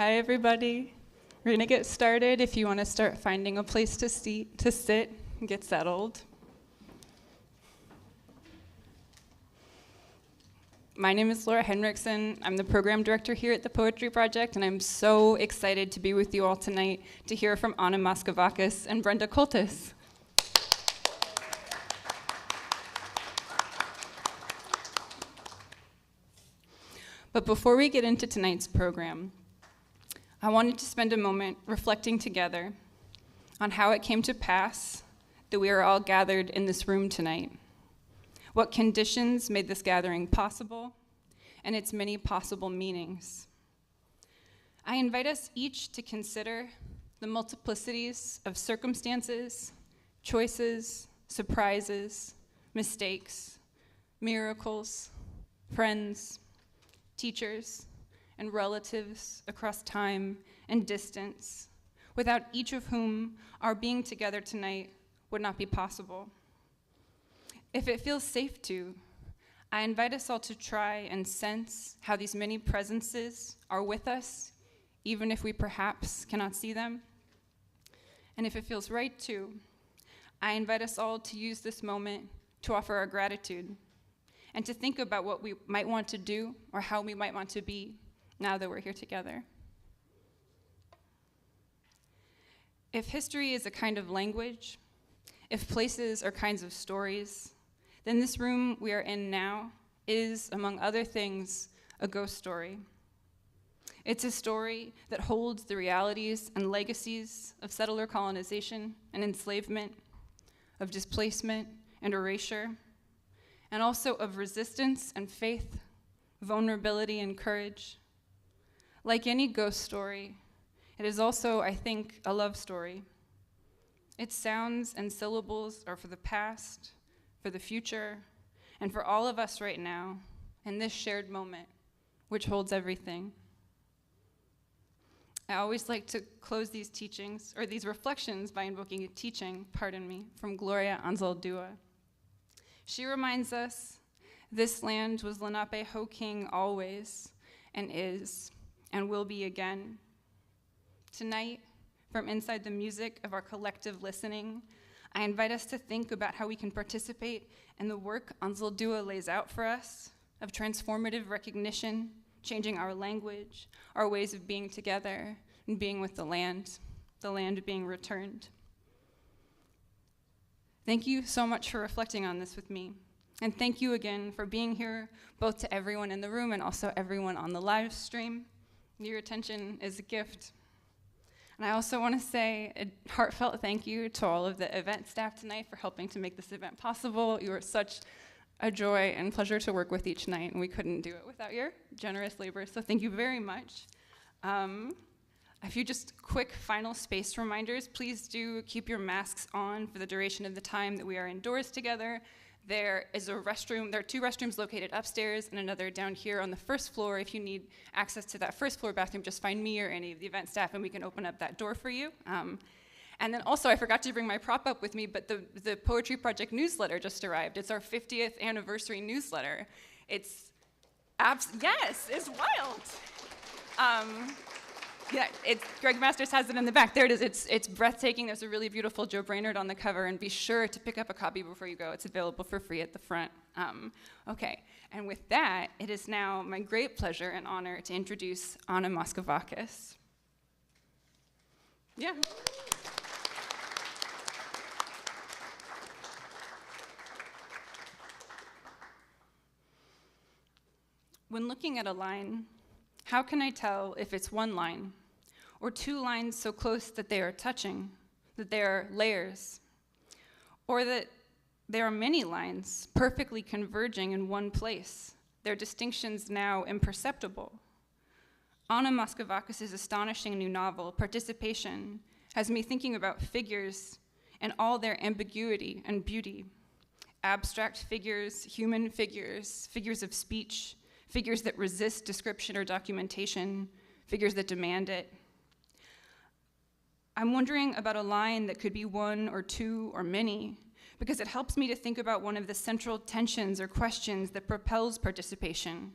Hi, everybody. We're going to get started. If you want to start finding a place to sit and get settled. My name is Laura Henriksen. I'm the program director here at the Poetry Project, and I'm so excited to be with you all tonight to hear from Anna Moschovakis and Brenda Coultas. But before we get into tonight's program, I wanted to spend a moment reflecting together on how it came to pass that we are all gathered in this room tonight, what conditions made this gathering possible, and its many possible meanings. I invite us each to consider the multiplicities of circumstances, choices, surprises, mistakes, miracles, friends, teachers, and relatives across time and distance, without each of whom our being together tonight would not be possible. If it feels safe to, I invite us all to try and sense how these many presences are with us, even if we perhaps cannot see them. And if it feels right to, I invite us all to use this moment to offer our gratitude and to think about what we might want to do or how we might want to be now that we're here together. If history is a kind of language, if places are kinds of stories, then this room we are in now is, among other things, a ghost story. It's a story that holds the realities and legacies of settler colonization and enslavement, of displacement and erasure, and also of resistance and faith, vulnerability and courage. Like any ghost story, it is also, I think, a love story. Its sounds and syllables are for the past, for the future, and for all of us right now, in this shared moment, which holds everything. I always like to close these teachings, or these reflections, by invoking a teaching, from Gloria Anzaldúa. She reminds us, this land was Lenape Ho King always, and is, and will be again. Tonight, from inside the music of our collective listening, I invite us to think about how we can participate in the work Anzaldúa lays out for us of transformative recognition, changing our language, our ways of being together, and being with the land being returned. Thank you so much for reflecting on this with me. And thank you again for being here, both to everyone in the room and also everyone on the live stream. Your attention is a gift. And I also want to say a heartfelt thank you to all of the event staff tonight for helping to make this event possible. You are such a joy and pleasure to work with each night, and we couldn't do it without your generous labor, so thank you very much. A few just quick final space reminders. Please do keep your masks on for the duration of the time that we are indoors together. There is a restroom. There are 2 restrooms located upstairs and another down here on the first floor. If you need access to that first floor bathroom, just find me or any of the event staff and we can open up that door for you. And then also, I forgot to bring my prop up with me, but the Poetry Project newsletter just arrived. It's our 50th anniversary newsletter. It's wild. Yeah, Greg Masters has it in the back. There it is. It's breathtaking. There's a really beautiful Joe Brainerd on the cover, and be sure to pick up a copy before you go. It's available for free at the front. Okay, and with that, it is now my great pleasure and honor to introduce Anna Moschovakis. Yeah. When looking at a line, how can I tell if it's one line, or 2 lines so close that they are touching, that they are layers, or that there are many lines perfectly converging in one place, their distinctions now imperceptible? Anna Moschovakis' astonishing new novel, Participation, has me thinking about figures and all their ambiguity and beauty. Abstract figures, human figures, figures of speech, figures that resist description or documentation, figures that demand it. I'm wondering about a line that could be 1 or 2 or many, because it helps me to think about one of the central tensions or questions that propels participation.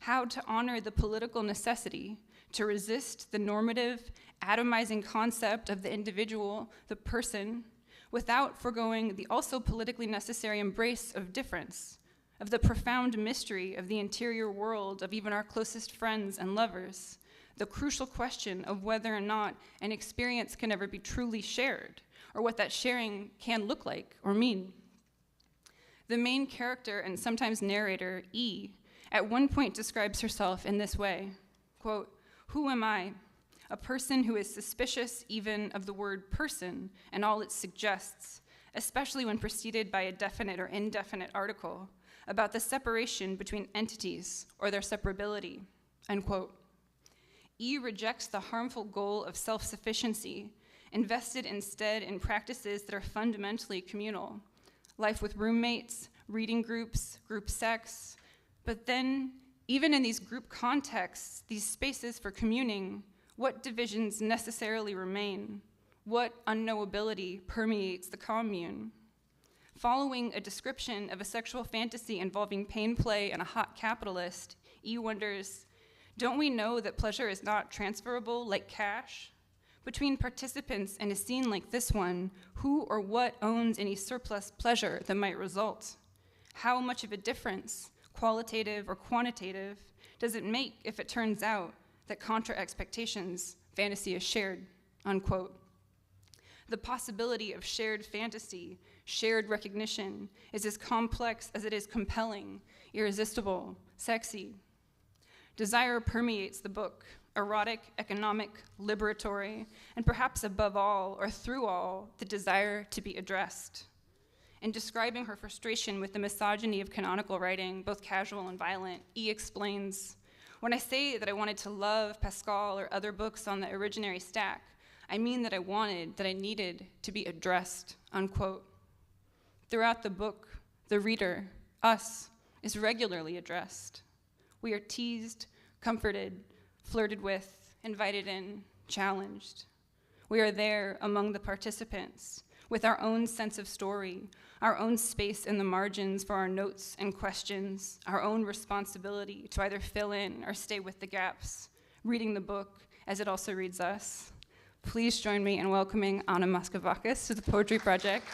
how to honor the political necessity to resist the normative, atomizing concept of the individual, the person, without foregoing the also politically necessary embrace of difference, of the profound mystery of the interior world of even our closest friends and lovers, the crucial question of whether or not an experience can ever be truly shared, or what that sharing can look like or mean. The main character and sometimes narrator, E, at one point describes herself in this way, quote, "Who am I? A person who is suspicious even of the word person and all it suggests, especially when preceded by a definite or indefinite article about the separation between entities or their separability," unquote. E rejects the harmful goal of self-sufficiency, invested instead in practices that are fundamentally communal, life with roommates, reading groups, group sex. But then, even in these group contexts, these spaces for communing, what divisions necessarily remain? What unknowability permeates the commune? Following a description of a sexual fantasy involving pain play and a hot capitalist, E wonders, don't we know that pleasure is not transferable like cash? Between participants in a scene like this one, who or what owns any surplus pleasure that might result? How much of a difference, qualitative or quantitative, does it make if it turns out that contra expectations, fantasy is shared, unquote? The possibility of shared fantasy, shared recognition, is as complex as it is compelling, irresistible, sexy. Desire permeates the book, erotic, economic, liberatory, and perhaps above all, or through all, the desire to be addressed. In describing her frustration with the misogyny of canonical writing, both casual and violent, E explains, when I say that I wanted to love Pascal or other books on the originary stack, I mean that I needed to be addressed, unquote. Throughout the book, the reader, us, is regularly addressed. We are teased, comforted, flirted with, invited in, challenged. We are there among the participants, with our own sense of story, our own space in the margins for our notes and questions, our own responsibility to either fill in or stay with the gaps, reading the book as it also reads us. Please join me in welcoming Anna Moschovakis to the Poetry Project.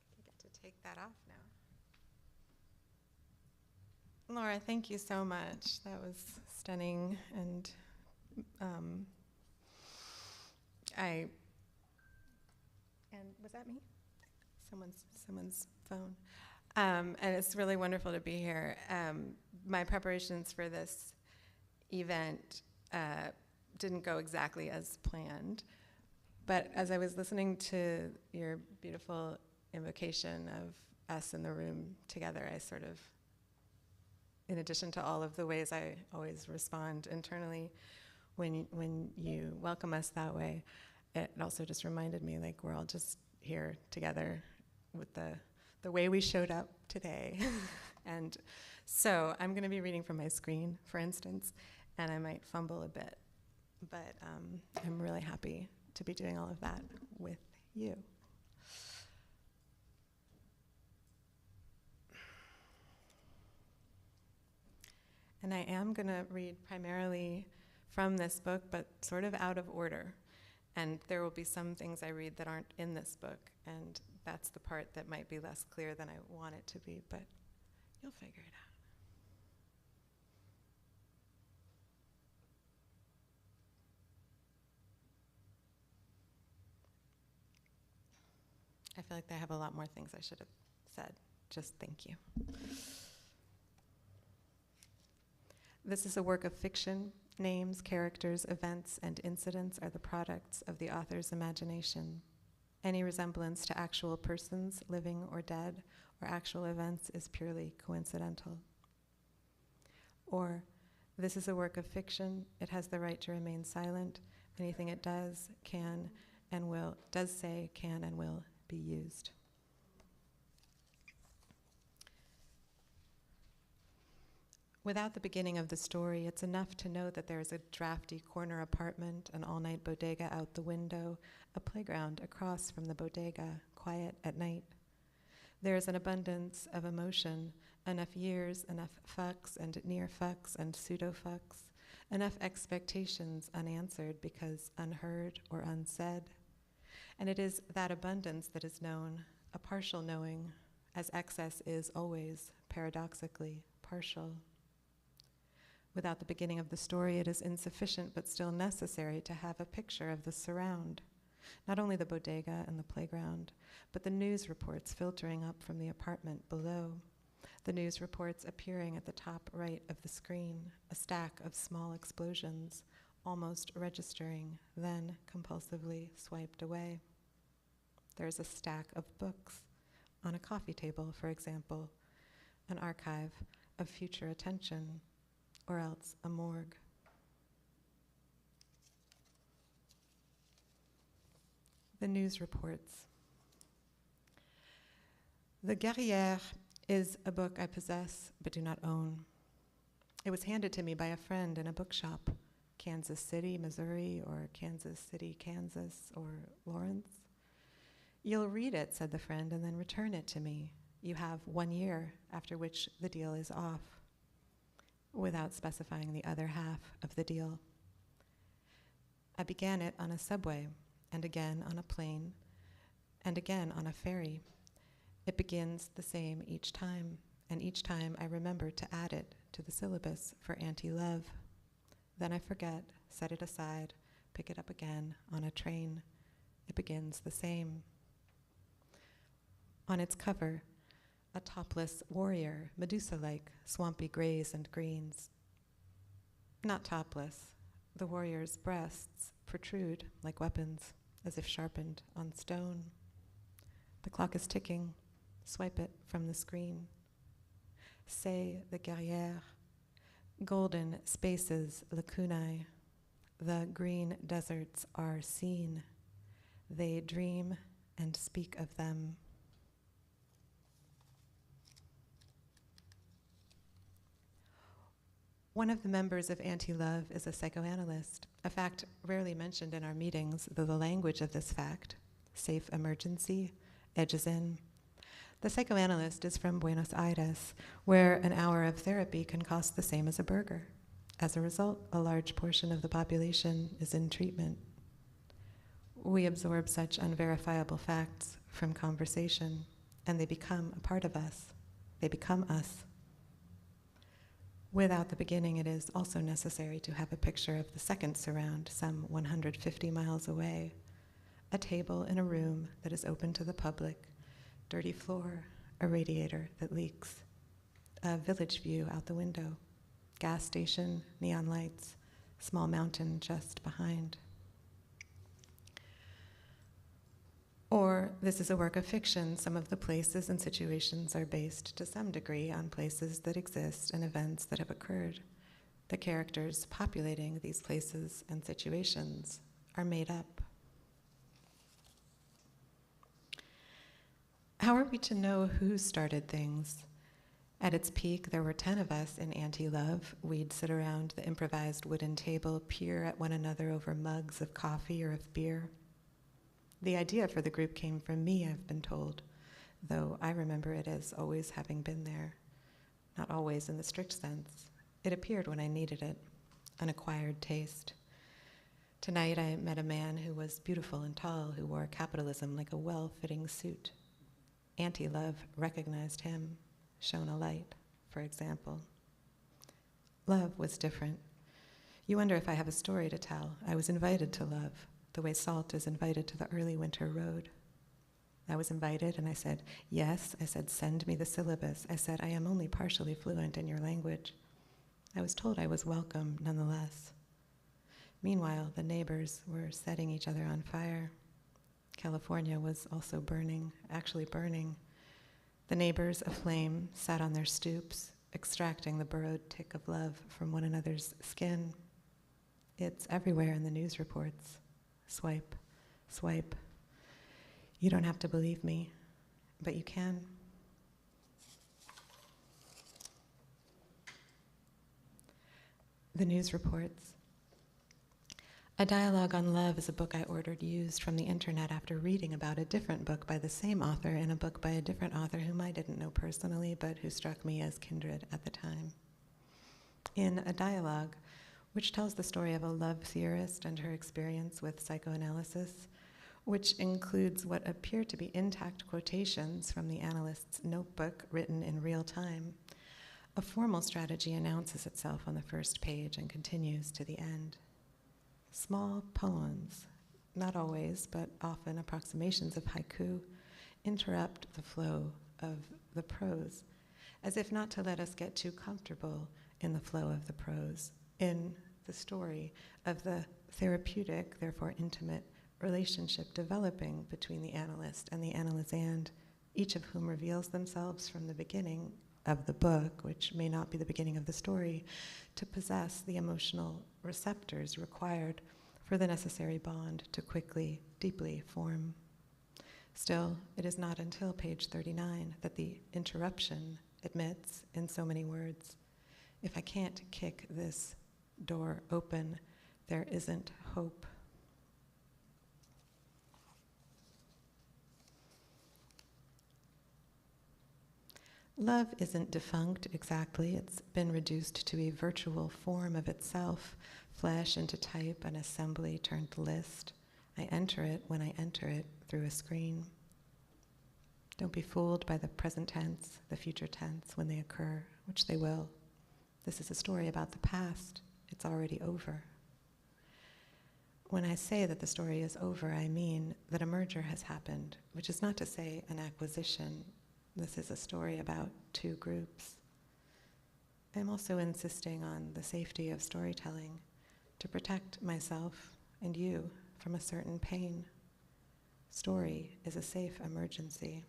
I get to take that off now. Laura, thank you so much. That was stunning, and was that me? Someone's phone. And it's really wonderful to be here. My preparations for this event didn't go exactly as planned, but as I was listening to your beautiful invocation of us in the room together, I sort of, in addition to all of the ways I always respond internally when you welcome us that way, it also just reminded me, like, we're all just here together with the way we showed up today. And so I'm going to be reading from my screen, for instance, and I might fumble a bit, but I'm really happy to be doing all of that with you. And I am going to read primarily from this book, but sort of out of order. And there will be some things I read that aren't in this book, and that's the part that might be less clear than I want it to be, but you'll figure it out. I feel like I have a lot more things I should have said. Just thank you. This is a work of fiction. Names, characters, events, and incidents are the products of the author's imagination. Any resemblance to actual persons, living or dead, or actual events is purely coincidental. Or, this is a work of fiction. It has the right to remain silent. Anything it does, can, and will, does say, can, and will be used. Without the beginning of the story, it's enough to know that there is a drafty corner apartment, an all-night bodega out the window, a playground across from the bodega, quiet at night. There is an abundance of emotion, enough years, enough fucks and near fucks and pseudo-fucks, enough expectations unanswered because unheard or unsaid. And it is that abundance that is known, a partial knowing, as excess is always, paradoxically, partial. Without the beginning of the story, it is insufficient but still necessary to have a picture of the surround, not only the bodega and the playground, but the news reports filtering up from the apartment below, the news reports appearing at the top right of the screen, a stack of small explosions, almost registering, then compulsively swiped away. There's a stack of books on a coffee table, for example, an archive of future attention, or else a morgue. The news reports. The Guerrière is a book I possess but do not own. It was handed to me by a friend in a bookshop, Kansas City, Missouri, or Kansas City, Kansas, or Lawrence. "You'll read it," said the friend, "and then return it to me. You have 1 year, after which the deal is off," without specifying the other half of the deal. I began it on a subway, and again on a plane, and again on a ferry. It begins the same each time, and each time I remember to add it to the syllabus for anti-love. Then I forget, set it aside, pick it up again on a train. It begins the same. On its cover, a topless warrior, Medusa-like, swampy grays and greens. Not topless. The warrior's breasts protrude like weapons, as if sharpened on stone. The clock is ticking. Swipe it from the screen. Say the Guerrière. Golden spaces, lacunae. The green deserts are seen. They dream and speak of them. One of the members of Anti-Love is a psychoanalyst, a fact rarely mentioned in our meetings, though the language of this fact, safe emergency, edges in. The psychoanalyst is from Buenos Aires, where an hour of therapy can cost the same as a burger. As a result, a large portion of the population is in treatment. We absorb such unverifiable facts from conversation, and they become a part of us. They become us. Without the beginning, it is also necessary to have a picture of the second surround, some 150 miles away. A table in a room that is open to the public, dirty floor, a radiator that leaks, a village view out the window, gas station, neon lights, small mountain just behind. Or this is a work of fiction. Some of the places and situations are based to some degree on places that exist and events that have occurred. The characters populating these places and situations are made up. How are we to know who started things? At its peak, there were 10 of us in Anti-Love. We'd sit around the improvised wooden table, peer at one another over mugs of coffee or of beer. The idea for the group came from me, I've been told, though I remember it as always having been there. Not always in the strict sense. It appeared when I needed it, an acquired taste. Tonight I met a man who was beautiful and tall, who wore capitalism like a well-fitting suit. Anti-Love recognized him, shone a light, for example. Love was different. You wonder if I have a story to tell. I was invited to love, the way salt is invited to the early winter road. I was invited and I said, yes. I said, send me the syllabus. I said, I am only partially fluent in your language. I was told I was welcome nonetheless. Meanwhile, the neighbors were setting each other on fire. California was also burning, actually burning. The neighbors aflame sat on their stoops, extracting the burrowed tick of love from one another's skin. It's everywhere in the news reports. Swipe, swipe. You don't have to believe me, but you can. The news reports. A Dialogue on Love is a book I ordered used from the internet after reading about a different book by the same author and a book by a different author whom I didn't know personally, but who struck me as kindred at the time. In A Dialogue, which tells the story of a love theorist and her experience with psychoanalysis, which includes what appear to be intact quotations from the analyst's notebook written in real time, a formal strategy announces itself on the first page and continues to the end. Small poems, not always, but often approximations of haiku, interrupt the flow of the prose, as if not to let us get too comfortable in the flow of the prose, in the story of the therapeutic, therefore intimate, relationship developing between the analyst and the analysand, each of whom reveals themselves from the beginning of the book, which may not be the beginning of the story, to possess the emotional receptors required for the necessary bond to quickly, deeply form. Still, it is not until page 39 that the interruption admits, in so many words, if I can't kick this door open, there isn't hope. Love isn't defunct exactly. It's been reduced to a virtual form of itself, flesh into type, an assembly turned list. I enter it when I enter it through a screen. Don't be fooled by the present tense, the future tense when they occur, which they will. This is a story about the past. It's already over. When I say that the story is over, I mean that a merger has happened, which is not to say an acquisition. This is a story about two groups. I'm also insisting on the safety of storytelling to protect myself and you from a certain pain. Story is a safe emergency.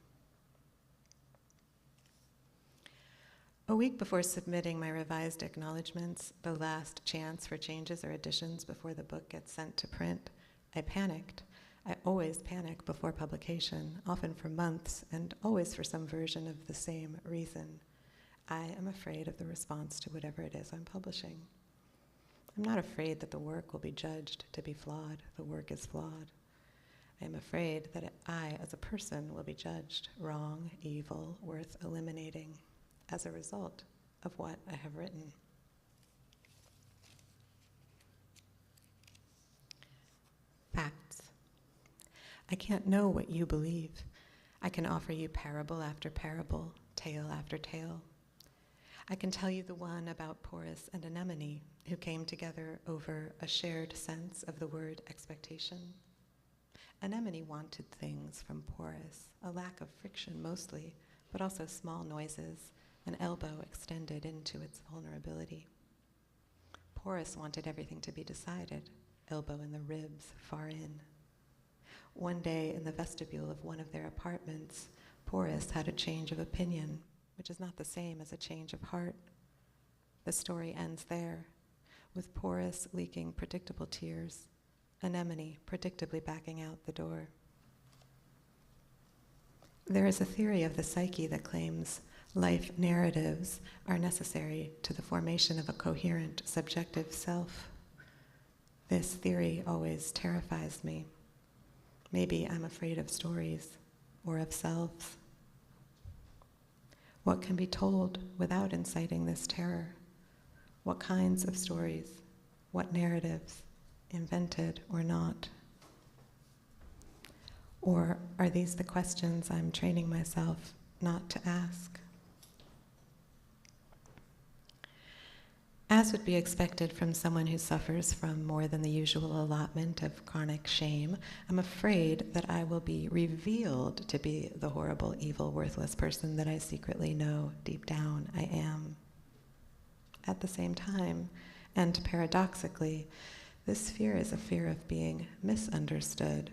A week before submitting my revised acknowledgments, the last chance for changes or additions before the book gets sent to print, I panicked. I always panic before publication, often for months, and always for some version of the same reason. I am afraid of the response to whatever it is I'm publishing. I'm not afraid that the work will be judged to be flawed. The work is flawed. I am afraid that I, as a person, will be judged wrong, evil, worth eliminating, as a result of what I have written. Facts. I can't know what you believe. I can offer you parable after parable, tale after tale. I can tell you the one about Porus and Anemone, who came together over a shared sense of the word expectation. Anemone wanted things from Porus, a lack of friction mostly, but also small noises, an elbow extended into its vulnerability. Porus wanted everything to be decided, elbow in the ribs, far in. One day in the vestibule of one of their apartments, Porus had a change of opinion, which is not the same as a change of heart. The story ends there, with Porus leaking predictable tears, Anemone predictably backing out the door. There is a theory of the psyche that claims life narratives are necessary to the formation of a coherent, subjective self. This theory always terrifies me. Maybe I'm afraid of stories or of selves. What can be told without inciting this terror? What kinds of stories? What narratives, invented or not? Or are these the questions I'm training myself not to ask? As would be expected from someone who suffers from more than the usual allotment of chronic shame, I'm afraid that I will be revealed to be the horrible, evil, worthless person that I secretly know deep down I am. At the same time, and paradoxically, this fear is a fear of being misunderstood.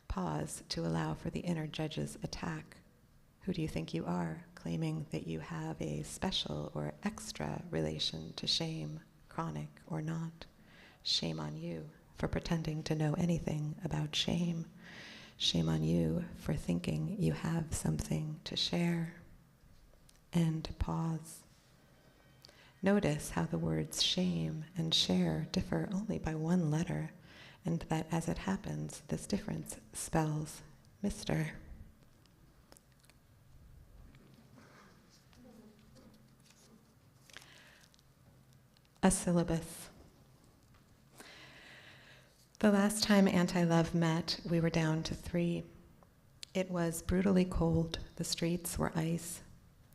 Pause to allow for the inner judge's attack. Who do you think you are, claiming that you have a special or extra relation to shame, chronic or not? Shame on you for pretending to know anything about shame. Shame on you for thinking you have something to share. And pause. Notice how the words shame and share differ only by one letter, and that as it happens, this difference spells Mr. A syllabus. The last time Anti-Love met, we were down to 3. It was brutally cold. The streets were ice.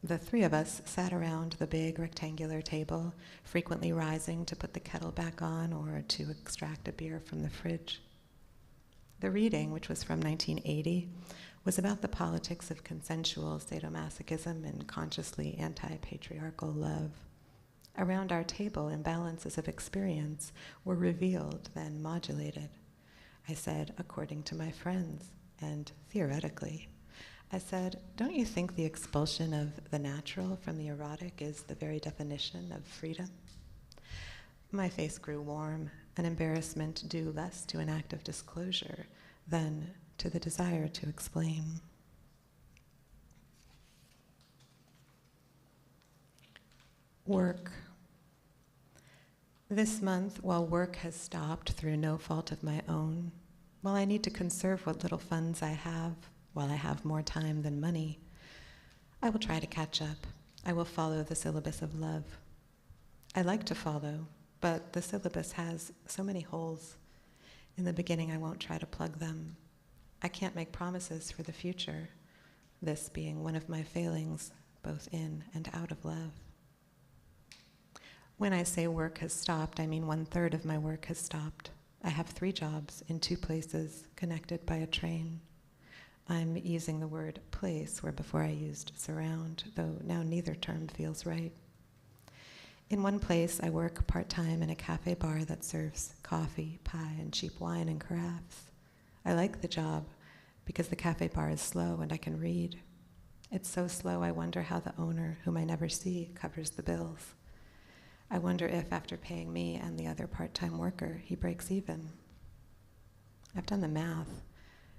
The 3 of us sat around the big rectangular table, frequently rising to put the kettle back on or to extract a beer from the fridge. The reading, which was from 1980, was about the politics of consensual sadomasochism and consciously anti-patriarchal love. Around our table, imbalances of experience were revealed, then modulated. I said, according to my friends, and theoretically. I said, don't you think the expulsion of the natural from the erotic is the very definition of freedom? My face grew warm, an embarrassment due less to an act of disclosure than to the desire to explain. Work. This month, while work has stopped through no fault of my own, while I need to conserve what little funds I have, while I have more time than money, I will try to catch up. I will follow the syllabus of love. I like to follow, but the syllabus has so many holes. In the beginning, I won't try to plug them. I can't make promises for the future, this being one of my failings, both in and out of love. When I say work has stopped, I mean 1/3 of my work has stopped. I have 3 jobs in 2 places connected by a train. I'm using the word place where before I used surround, though now neither term feels right. In one place, I work part-time in a cafe bar that serves coffee, pie, and cheap wine and carafes. I like the job because the cafe bar is slow and I can read. It's so slow I wonder how the owner, whom I never see, covers the bills. I wonder if, after paying me and the other part-time worker, he breaks even. I've done the math,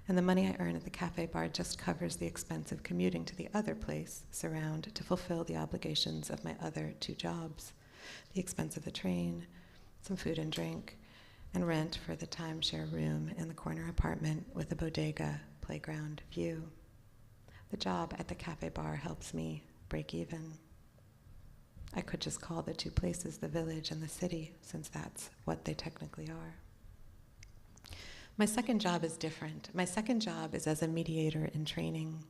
and the money I earn at the cafe bar just covers the expense of commuting to the other place, Surround, to fulfill the obligations of my other 2 jobs, the expense of the train, some food and drink, and rent for the timeshare room in the corner apartment with a bodega playground view. The job at the cafe bar helps me break even. I could just call the 2 places the village and the city, since that's what they technically are. My second job is different. My second job is as a mediator in training.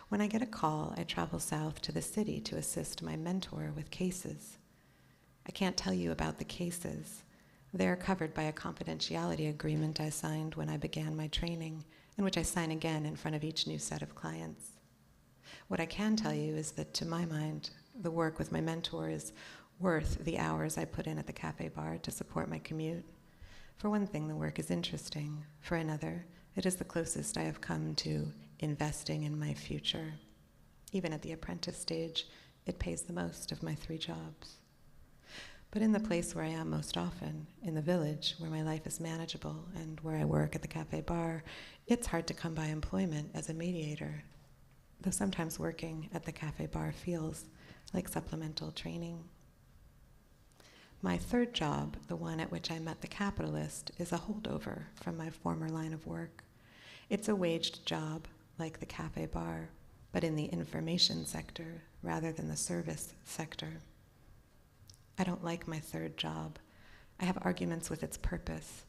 When I get a call, I travel south to the city to assist my mentor with cases. I can't tell you about the cases. They're covered by a confidentiality agreement I signed when I began my training, in which I sign again in front of each new set of clients. What I can tell you is that, to my mind, the work with my mentor is worth the hours I put in at the cafe bar to support my commute. For one thing, the work is interesting. For another, it is the closest I have come to investing in my future. Even at the apprentice stage, it pays the most of my 3 jobs. But in the place where I am most often, in the village, where my life is manageable and where I work at the cafe bar, it's hard to come by employment as a mediator, though sometimes working at the cafe bar feels like supplemental training. My third job, the one at which I met the capitalist, is a holdover from my former line of work. It's a waged job, like the cafe bar, but in the information sector rather than the service sector. I don't like my third job. I have arguments with its purpose.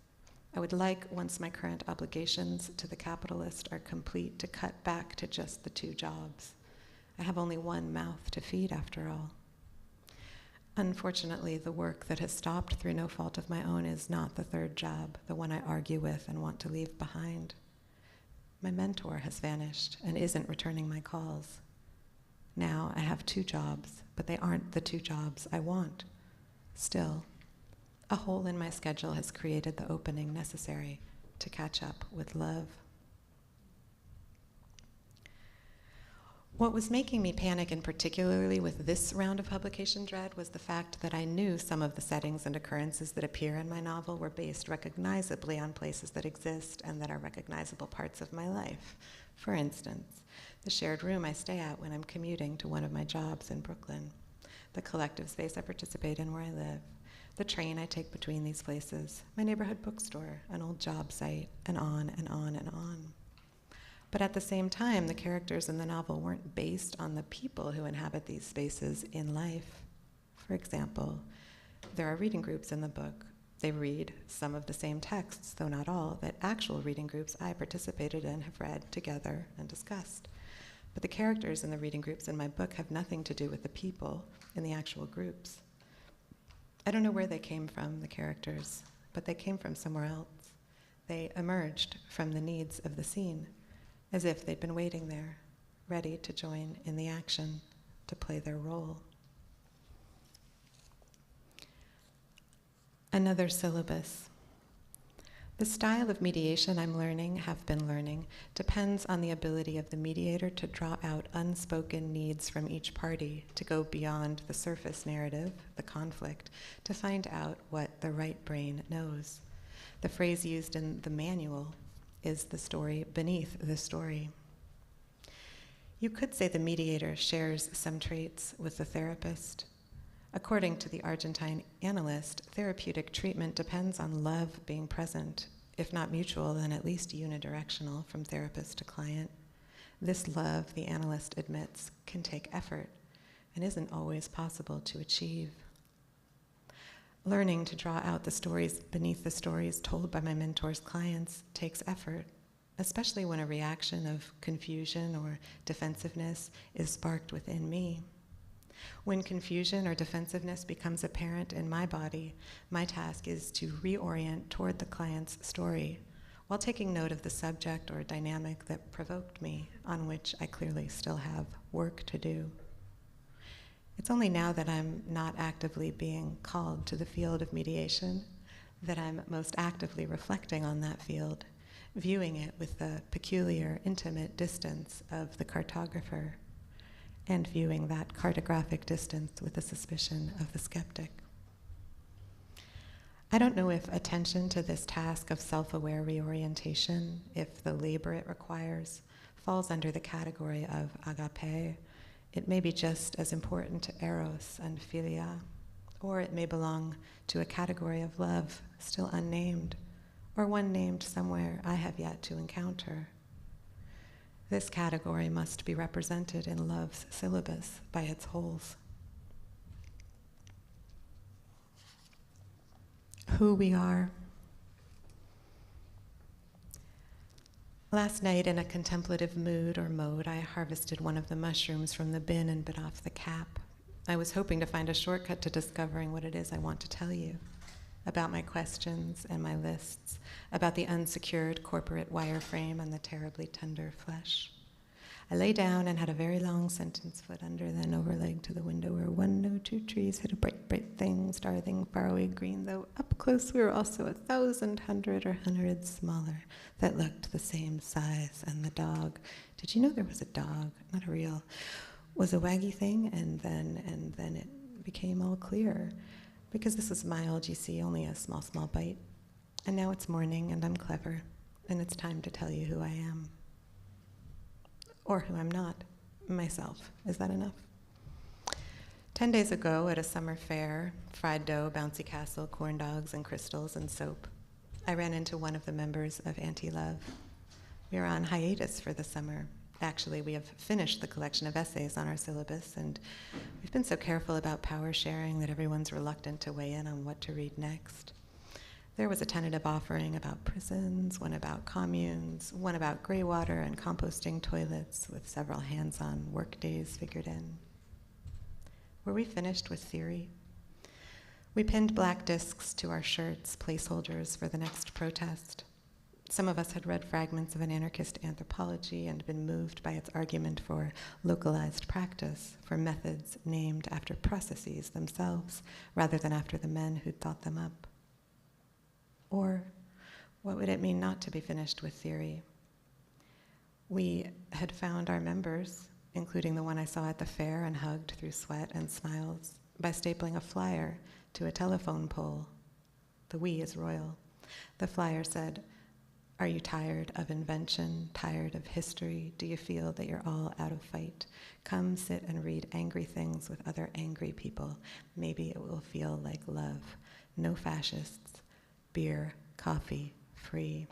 I would like, once my current obligations to the capitalist are complete, to cut back to just the 2 jobs. I have only one mouth to feed, after all. Unfortunately, the work that has stopped through no fault of my own is not the third job, the one I argue with and want to leave behind. My mentor has vanished and isn't returning my calls. Now I have 2 jobs, but they aren't the 2 jobs I want. Still, a hole in my schedule has created the opening necessary to catch up with love. What was making me panic, and particularly with this round of publication dread, was the fact that I knew some of the settings and occurrences that appear in my novel were based recognizably on places that exist and that are recognizable parts of my life. For instance, the shared room I stay at when I'm commuting to one of my jobs in Brooklyn, the collective space I participate in where I live, the train I take between these places, my neighborhood bookstore, an old job site, and on and on and on. But at the same time, the characters in the novel weren't based on the people who inhabit these spaces in life. For example, there are reading groups in the book. They read some of the same texts, though not all, that actual reading groups I participated in have read together and discussed. But the characters in the reading groups in my book have nothing to do with the people in the actual groups. I don't know where they came from, the characters, but they came from somewhere else. They emerged from the needs of the scene, as if they'd been waiting there, ready to join in the action, to play their role. Another syllabus. The style of mediation I'm learning, have been learning, depends on the ability of the mediator to draw out unspoken needs from each party, to go beyond the surface narrative, the conflict, to find out what the right brain knows. The phrase used in the manual is the story beneath the story. You could say the mediator shares some traits with the therapist. According to the Argentine analyst, therapeutic treatment depends on love being present, if not mutual, then at least unidirectional from therapist to client. This love, the analyst admits, can take effort and isn't always possible to achieve. Learning to draw out the stories beneath the stories told by my mentor's clients takes effort, especially when a reaction of confusion or defensiveness is sparked within me. When confusion or defensiveness becomes apparent in my body, my task is to reorient toward the client's story while taking note of the subject or dynamic that provoked me, on which I clearly still have work to do. It's only now that I'm not actively being called to the field of mediation that I'm most actively reflecting on that field, viewing it with the peculiar, intimate distance of the cartographer, and viewing that cartographic distance with the suspicion of the skeptic. I don't know if attention to this task of self-aware reorientation, if the labor it requires, falls under the category of agape. It may be just as important to eros and philia, or it may belong to a category of love still unnamed, or one named somewhere I have yet to encounter. This category must be represented in love's syllabus by its wholes. Who we are. Last night, in a contemplative mood or mode, I harvested one of the mushrooms from the bin and bit off the cap. I was hoping to find a shortcut to discovering what it is I want to tell you, about my questions and my lists, about the unsecured corporate wireframe and the terribly tender flesh. I lay down and had a very long sentence foot under, then overleg to the window where 102 trees hid a bright, bright thing, starting faraway green, though up close we were also 1,000, 100, or 100 smaller, that looked the same size. And the dog, did you know there was a dog, not a real, was a waggy thing, and then it became all clear. Because this is mild, you see, only a small, small bite. And now it's morning, and I'm clever, and it's time to tell you who I am. Or who I'm not, myself. Is that enough? 10 days ago at a summer fair, fried dough, bouncy castle, corn dogs, and crystals, and soap, I ran into one of the members of Anti-Love. We are on hiatus for the summer. Actually, we have finished the collection of essays on our syllabus, and we've been so careful about power sharing that everyone's reluctant to weigh in on what to read next. There was a tentative offering about prisons, one about communes, one about gray water and composting toilets, with several hands-on work days figured in. Were we finished with theory? We pinned black discs to our shirts, placeholders for the next protest. Some of us had read fragments of an anarchist anthropology and been moved by its argument for localized practice, for methods named after processes themselves, rather than after the men who'd thought them up. Or what would it mean not to be finished with theory? We had found our members, including the one I saw at the fair and hugged through sweat and smiles, by stapling a flyer to a telephone pole. The we is royal. The flyer said, Are you tired of invention, tired of history? Do you feel that you're all out of fight? Come sit and read angry things with other angry people. Maybe it will feel like love. No fascists. Beer, coffee, free.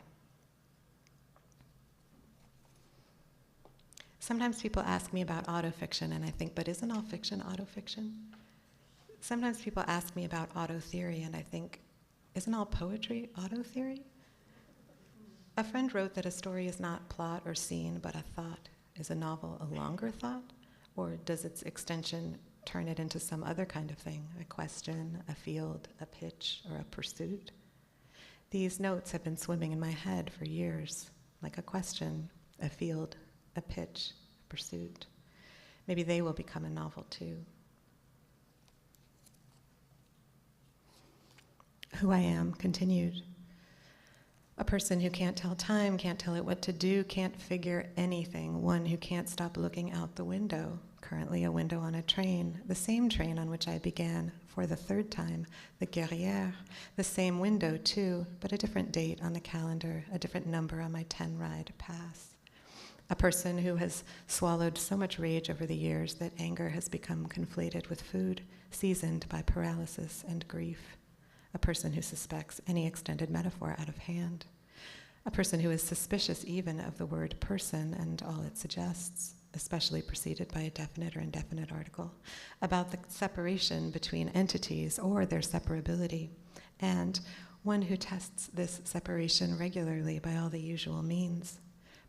Sometimes people ask me about autofiction, and I think, but isn't all fiction autofiction? Sometimes people ask me about auto theory, and I think, isn't all poetry auto theory? A friend wrote that a story is not plot or scene, but a thought. Is a novel a longer thought? Or does its extension turn it into some other kind of thing? A question, a field, a pitch, or a pursuit? These notes have been swimming in my head for years, like a question, a field, a pitch, a pursuit. Maybe they will become a novel too. Who I am continued. A person who can't tell time, can't tell it what to do, can't figure anything. One who can't stop looking out the window. Currently a window on a train, the same train on which I began for the third time, the Guerrière. The same window too, but a different date on the calendar, a different number on my 10-ride pass. A person who has swallowed so much rage over the years that anger has become conflated with food, seasoned by paralysis and grief. A person who suspects any extended metaphor out of hand. A person who is suspicious even of the word person and all it suggests, especially preceded by a definite or indefinite article, about the separation between entities or their separability, and one who tests this separation regularly by all the usual means.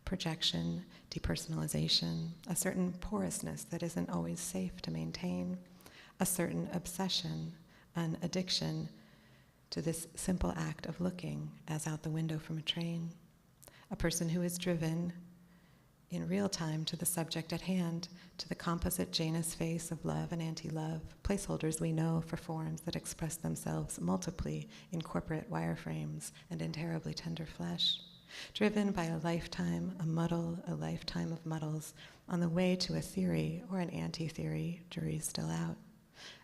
Projection, depersonalization, a certain porousness that isn't always safe to maintain, a certain obsession, an addiction to this simple act of looking as out the window from a train. A person who is driven in real time to the subject at hand, to the composite Janus face of love and anti-love, placeholders we know for forms that express themselves multiply in corporate wireframes and in terribly tender flesh. Driven by a lifetime, a muddle, a lifetime of muddles, on the way to a theory or an anti-theory, jury's still out.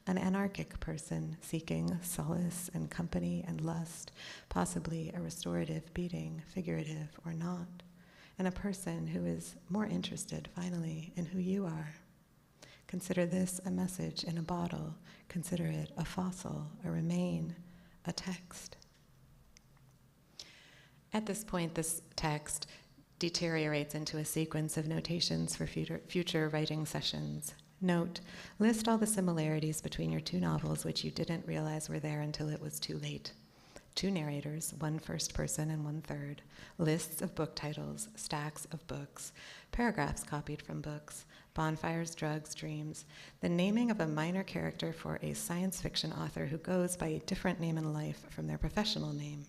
An anarchic person seeking solace and company and lust, possibly a restorative beating, figurative or not, and a person who is more interested, finally, in who you are. Consider this a message in a bottle. Consider it a fossil, a remain, a text. At this point, this text deteriorates into a sequence of notations for future writing sessions. Note, list all the similarities between your two novels which you didn't realize were there until it was too late. Two narrators, one first person and one third. Lists of book titles, stacks of books, paragraphs copied from books, bonfires, drugs, dreams, the naming of a minor character for a science fiction author who goes by a different name in life from their professional name.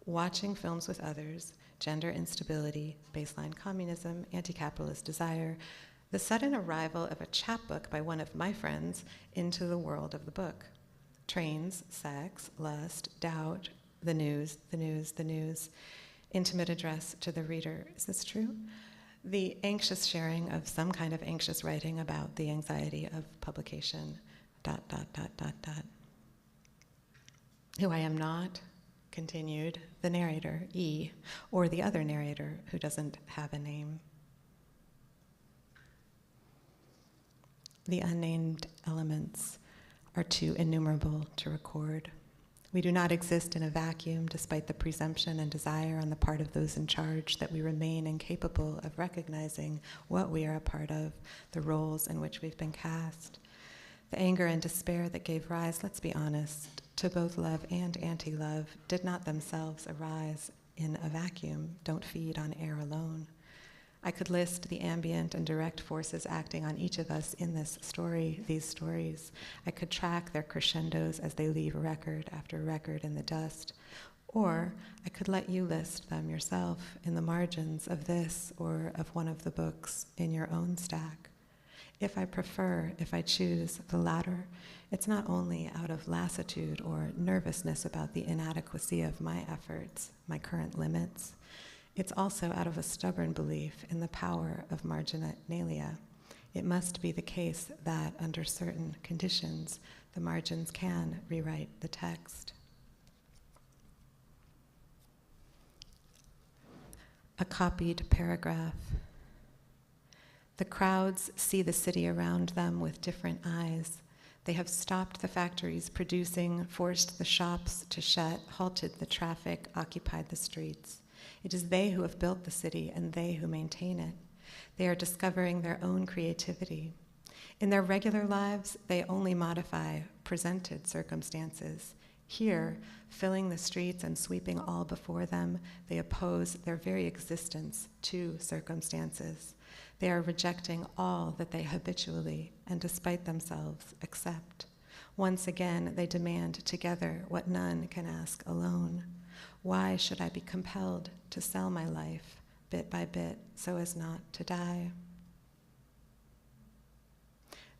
Watching films with others, gender instability, baseline communism, anti-capitalist desire, the sudden arrival of a chapbook by one of my friends into the world of the book. Trains, sex, lust, doubt, the news, the news, the news. Intimate address to the reader. Is this true? The anxious sharing of some kind of anxious writing about the anxiety of publication, ... Who I am not, continued, the narrator, E, or the other narrator who doesn't have a name. The unnamed elements are too innumerable to record. We do not exist in a vacuum, despite the presumption and desire on the part of those in charge that we remain incapable of recognizing what we are a part of, the roles in which we've been cast. The anger and despair that gave rise, let's be honest, to both love and anti-love did not themselves arise in a vacuum, don't feed on air alone. I could list the ambient and direct forces acting on each of us in this story, these stories. I could track their crescendos as they leave record after record in the dust. Or I could let you list them yourself in the margins of this or of one of the books in your own stack. If I prefer, if I choose the latter, it's not only out of lassitude or nervousness about the inadequacy of my efforts, my current limits. It's also out of a stubborn belief in the power of marginalia. It must be the case that, under certain conditions, the margins can rewrite the text. A copied paragraph. The crowds see the city around them with different eyes. They have stopped the factories producing, forced the shops to shut, halted the traffic, occupied the streets. It is they who have built the city and they who maintain it. They are discovering their own creativity. In their regular lives, they only modify presented circumstances. Here, filling the streets and sweeping all before them, they oppose their very existence to circumstances. They are rejecting all that they habitually and despite themselves accept. Once again, they demand together what none can ask alone. Why should I be compelled to sell my life bit by bit so as not to die?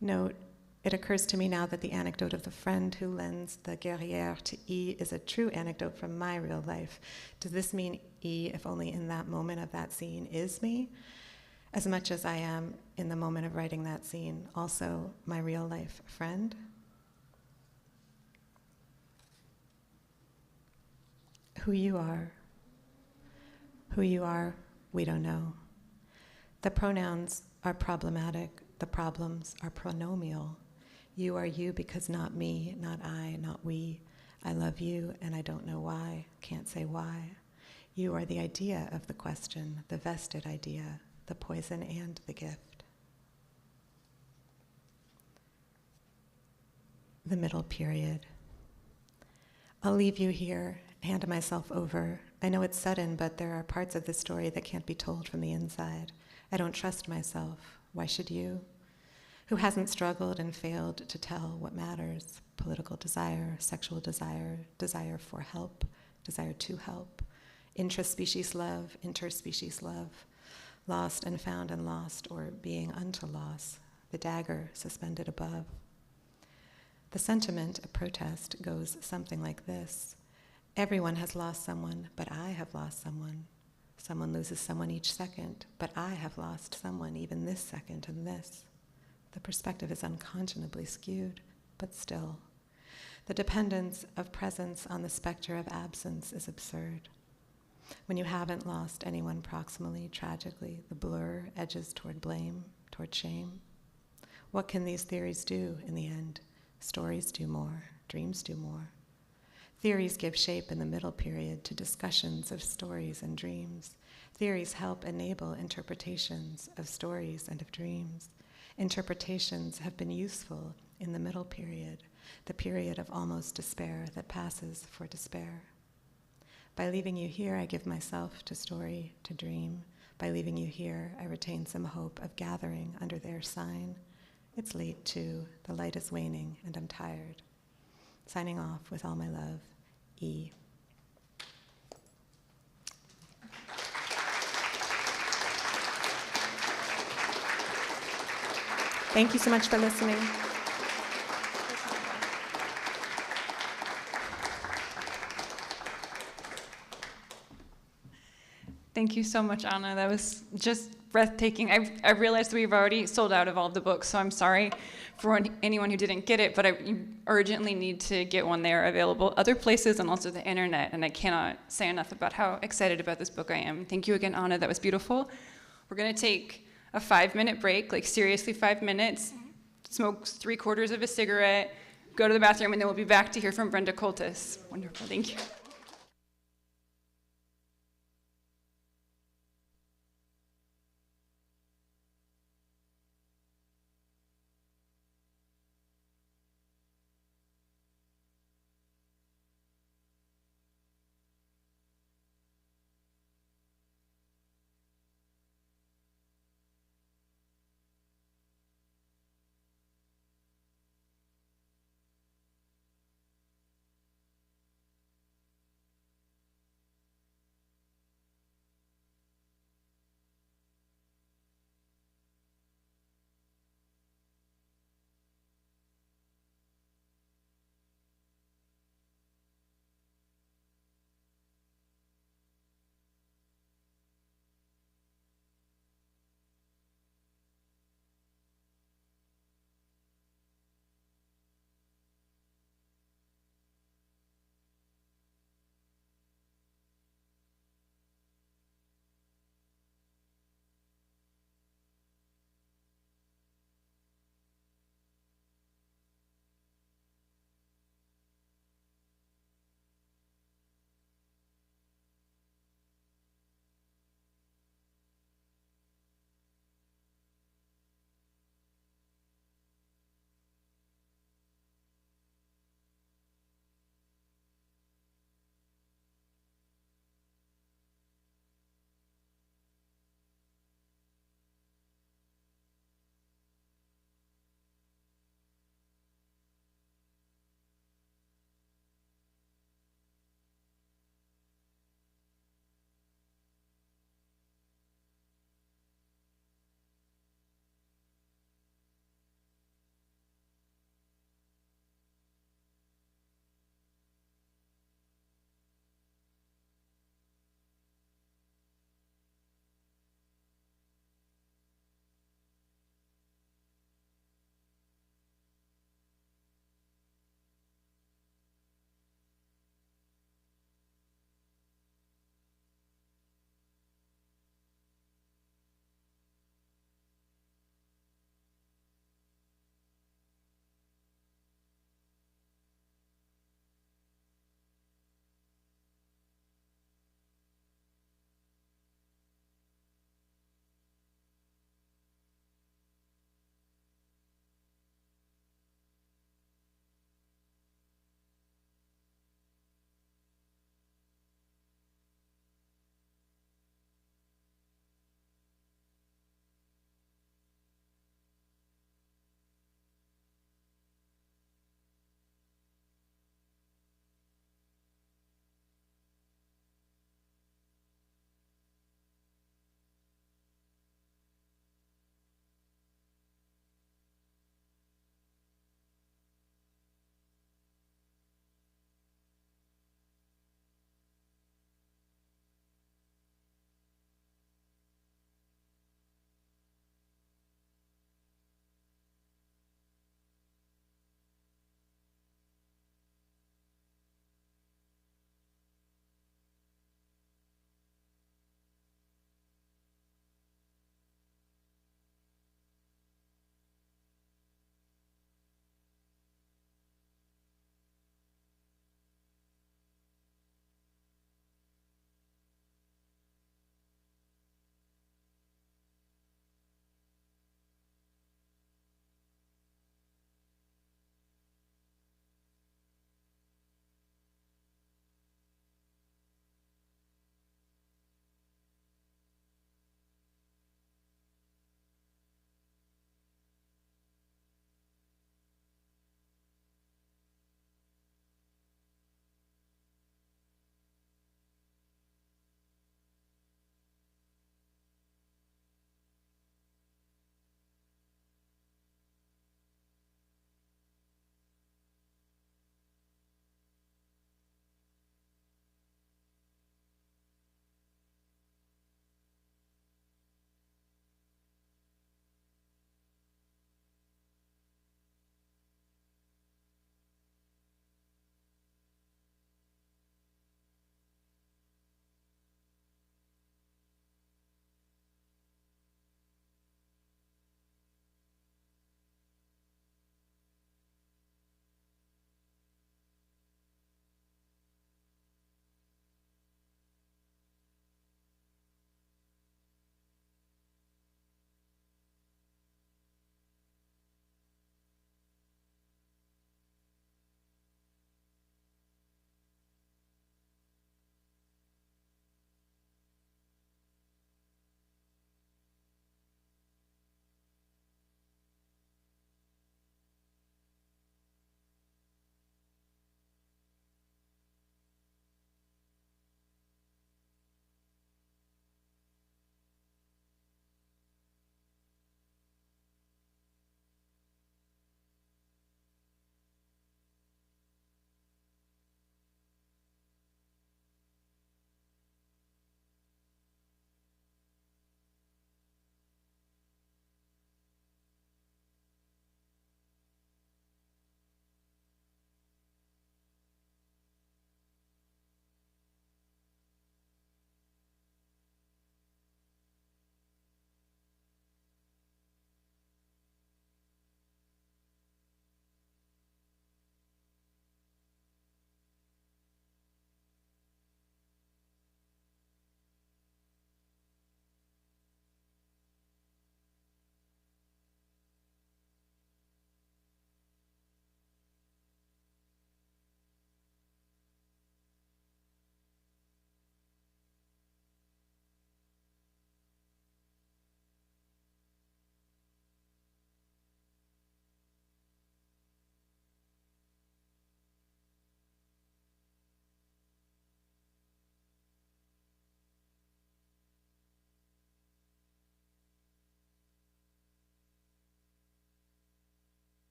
Note, it occurs to me now that the anecdote of the friend who lends the guerrière to E is a true anecdote from my real life. Does this mean E, if only in that moment of that scene, is me? As much as I am, in the moment of writing that scene, also my real life friend? Who you are, we don't know. The pronouns are problematic. The problems are pronomial. You are you because not me, not I, not we. I love you and I don't know why, can't say why. You are the idea of the question, the vested idea, the poison and the gift. The middle period. I'll leave you here, hand myself over. I know it's sudden, but there are parts of this story that can't be told from the inside. I don't trust myself. Why should you? Who hasn't struggled and failed to tell what matters? Political desire, sexual desire, desire for help, desire to help, intraspecies love, interspecies love, lost and found and lost, or being unto loss, the dagger suspended above. The sentiment of protest goes something like this. Everyone has lost someone, but I have lost someone. Someone loses someone each second, but I have lost someone even this second and this. The perspective is unconscionably skewed, but still. The dependence of presence on the specter of absence is absurd. When you haven't lost anyone proximally, tragically, the blur edges toward blame, toward shame. What can these theories do in the end? Stories do more, dreams do more. Theories give shape in the middle period to discussions of stories and dreams. Theories help enable interpretations of stories and of dreams. Interpretations have been useful in the middle period, the period of almost despair that passes for despair. By leaving you here, I give myself to story, to dream. By leaving you here, I retain some hope of gathering under their sign. It's late too, the light is waning, and I'm tired. Signing off with all my love, E. Thank you so much for listening. Thank you so much, Anna. That was just breathtaking. I realized we've already sold out of all the books, so I'm sorry for anyone who didn't get it, but you urgently need to get one. They are available other places and also the internet, and I cannot say enough about how excited about this book I am. Thank you again, Anna. That was beautiful. We're going to take a 5-minute break, like seriously 5 minutes, smoke 3/4 of a cigarette, go to the bathroom, and then we'll be back to hear from Brenda Coultas. Wonderful. Thank you.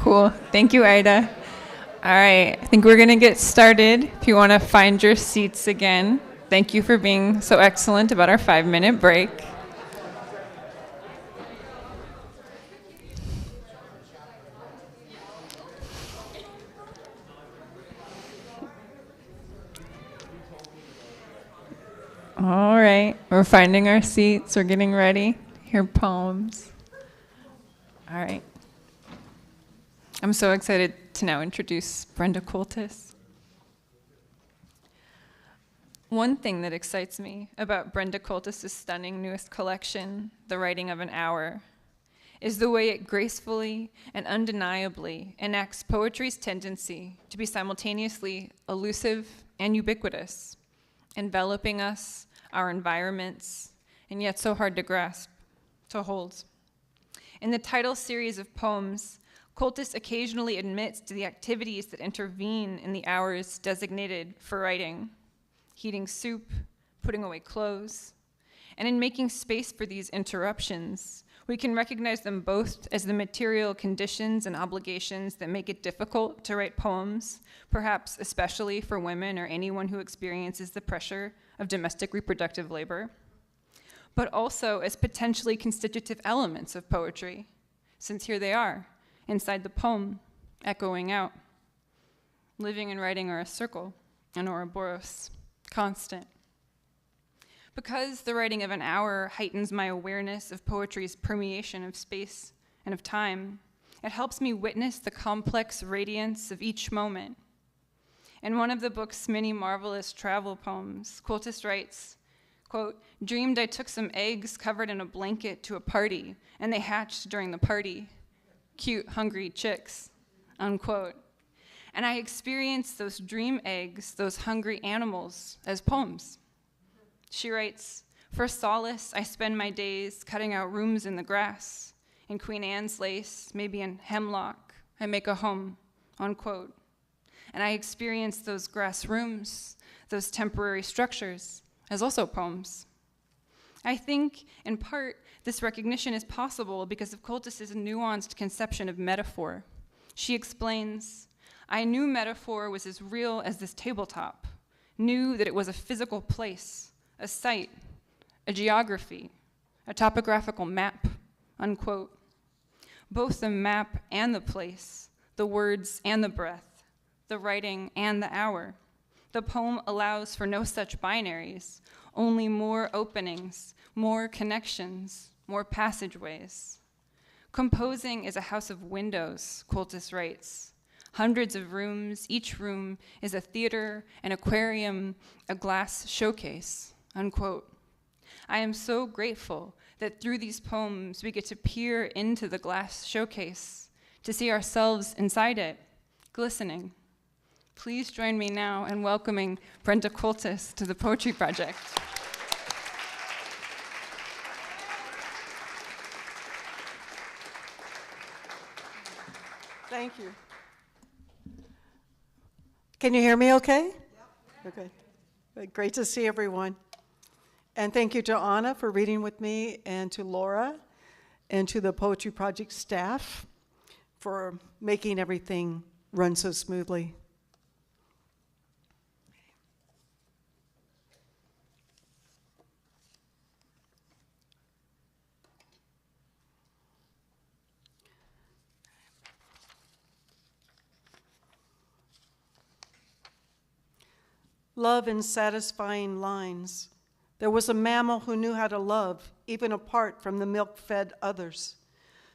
Cool. Thank you, Ida. All right, I think we're going to get started. If you want to find your seats again, thank you for being so excellent about our 5-minute break. All right, we're finding our seats. We're getting ready to hear poems. All right. I'm so excited to now introduce Brenda Coultas. One thing that excites me about Brenda Coultas' stunning newest collection, The Writing of an Hour, is the way it gracefully and undeniably enacts poetry's tendency to be simultaneously elusive and ubiquitous, enveloping us, our environments, and yet so hard to grasp, to hold. In the title series of poems, Coultas occasionally admits to the activities that intervene in the hours designated for writing, heating soup, putting away clothes, and in making space for these interruptions, we can recognize them both as the material conditions and obligations that make it difficult to write poems, perhaps especially for women or anyone who experiences the pressure of domestic reproductive labor, but also as potentially constitutive elements of poetry, since here they are, inside the poem, echoing out. Living and writing are a circle, an Ouroboros, constant. Because the writing of an hour heightens my awareness of poetry's permeation of space and of time, it helps me witness the complex radiance of each moment. In one of the book's many marvelous travel poems, Coultas writes, quote, "Dreamed I took some eggs covered in a blanket to a party, and they hatched during the party. Cute, hungry chicks," unquote. And I experienced those dream eggs, those hungry animals, as poems. She writes, "For solace, I spend my days cutting out rooms in the grass. In Queen Anne's lace, maybe in hemlock, I make a home," unquote. And I experience those grass rooms, those temporary structures, as also poems. I think, in part, this recognition is possible because of Coultas' nuanced conception of metaphor. She explains, "I knew metaphor was as real as this tabletop, knew that it was a physical place, a site, a geography, a topographical map," unquote. Both the map and the place, the words and the breath, the writing and the hour. The poem allows for no such binaries, only more openings, more connections, more passageways. Composing is a house of windows, Coultas writes. Hundreds of rooms, each room is a theater, an aquarium, a glass showcase, unquote. I am so grateful that through these poems we get to peer into the glass showcase, to see ourselves inside it, glistening. Please join me now in welcoming Brenda Coultas to the Poetry Project. Thank you. Can you hear me okay? Yep. Okay. Great to see everyone. And thank you to Anna for reading with me, and to Laura, and to the Poetry Project staff for making everything run so smoothly. Love in satisfying lines. There was a mammal who knew how to love, even apart from the milk-fed others.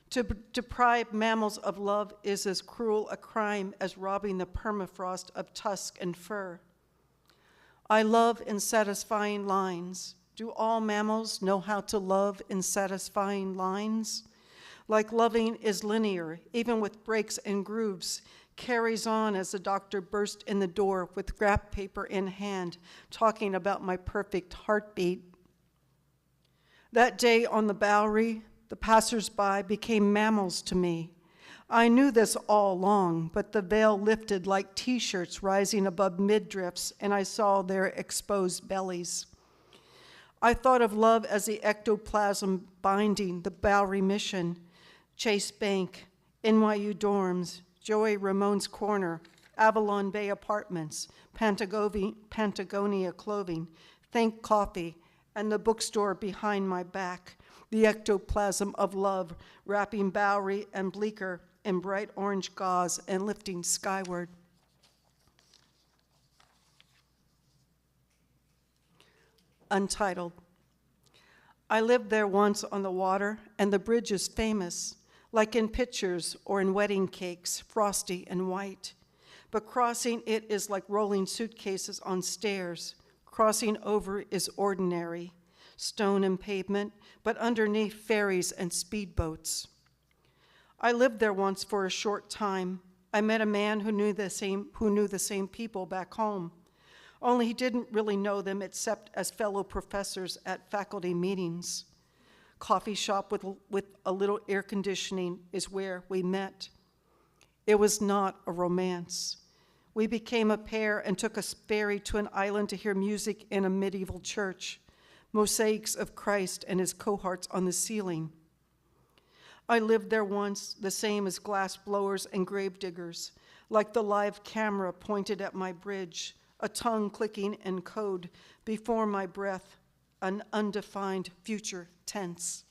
To deprive mammals of love is as cruel a crime as robbing the permafrost of tusk and fur. I love in satisfying lines. Do all mammals know how to love in satisfying lines? Like loving is linear, even with breaks and grooves, carries on as the doctor burst in the door with scrap paper in hand, talking about my perfect heartbeat. That day on the Bowery, the passers-by became mammals to me. I knew this all along, but the veil lifted like t-shirts rising above midriffs, and I saw their exposed bellies. I thought of love as the ectoplasm binding the Bowery mission, Chase Bank, NYU dorms, Joey Ramone's Corner, Avalon Bay Apartments, Patagonia Clothing, Think Coffee, and the bookstore behind my back, the ectoplasm of love, wrapping Bowery and Bleecker in bright orange gauze and lifting skyward. Untitled. I lived there once on the water, and the bridge is famous, like in pictures or in wedding cakes, frosty and white. But crossing it is like rolling suitcases on stairs. Crossing over is ordinary, stone and pavement, but underneath ferries and speedboats. I lived there once for a short time. I met a man who knew the same people back home. Only he didn't really know them except as fellow professors at faculty meetings. Coffee shop with a little air conditioning is where we met. It was not a romance. We became a pair and took a ferry to an island to hear music in a medieval church, mosaics of Christ and his cohorts on the ceiling. I lived there once, the same as glass blowers and grave diggers, like the live camera pointed at my bridge, a tongue clicking in code before my breath, an undefined future tense.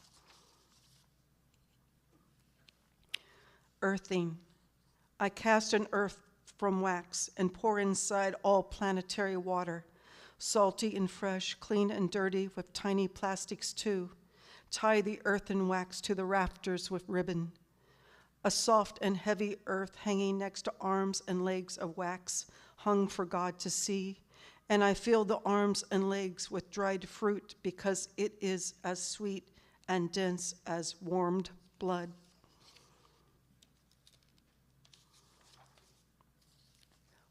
Earthing. I cast an earth from wax and pour inside all planetary water, salty and fresh, clean and dirty with tiny plastics too. Tie the earth and wax to the rafters with ribbon. A soft and heavy earth hanging next to arms and legs of wax, hung for God to see, and I fill the arms and legs with dried fruit because it is as sweet and dense as warmed blood.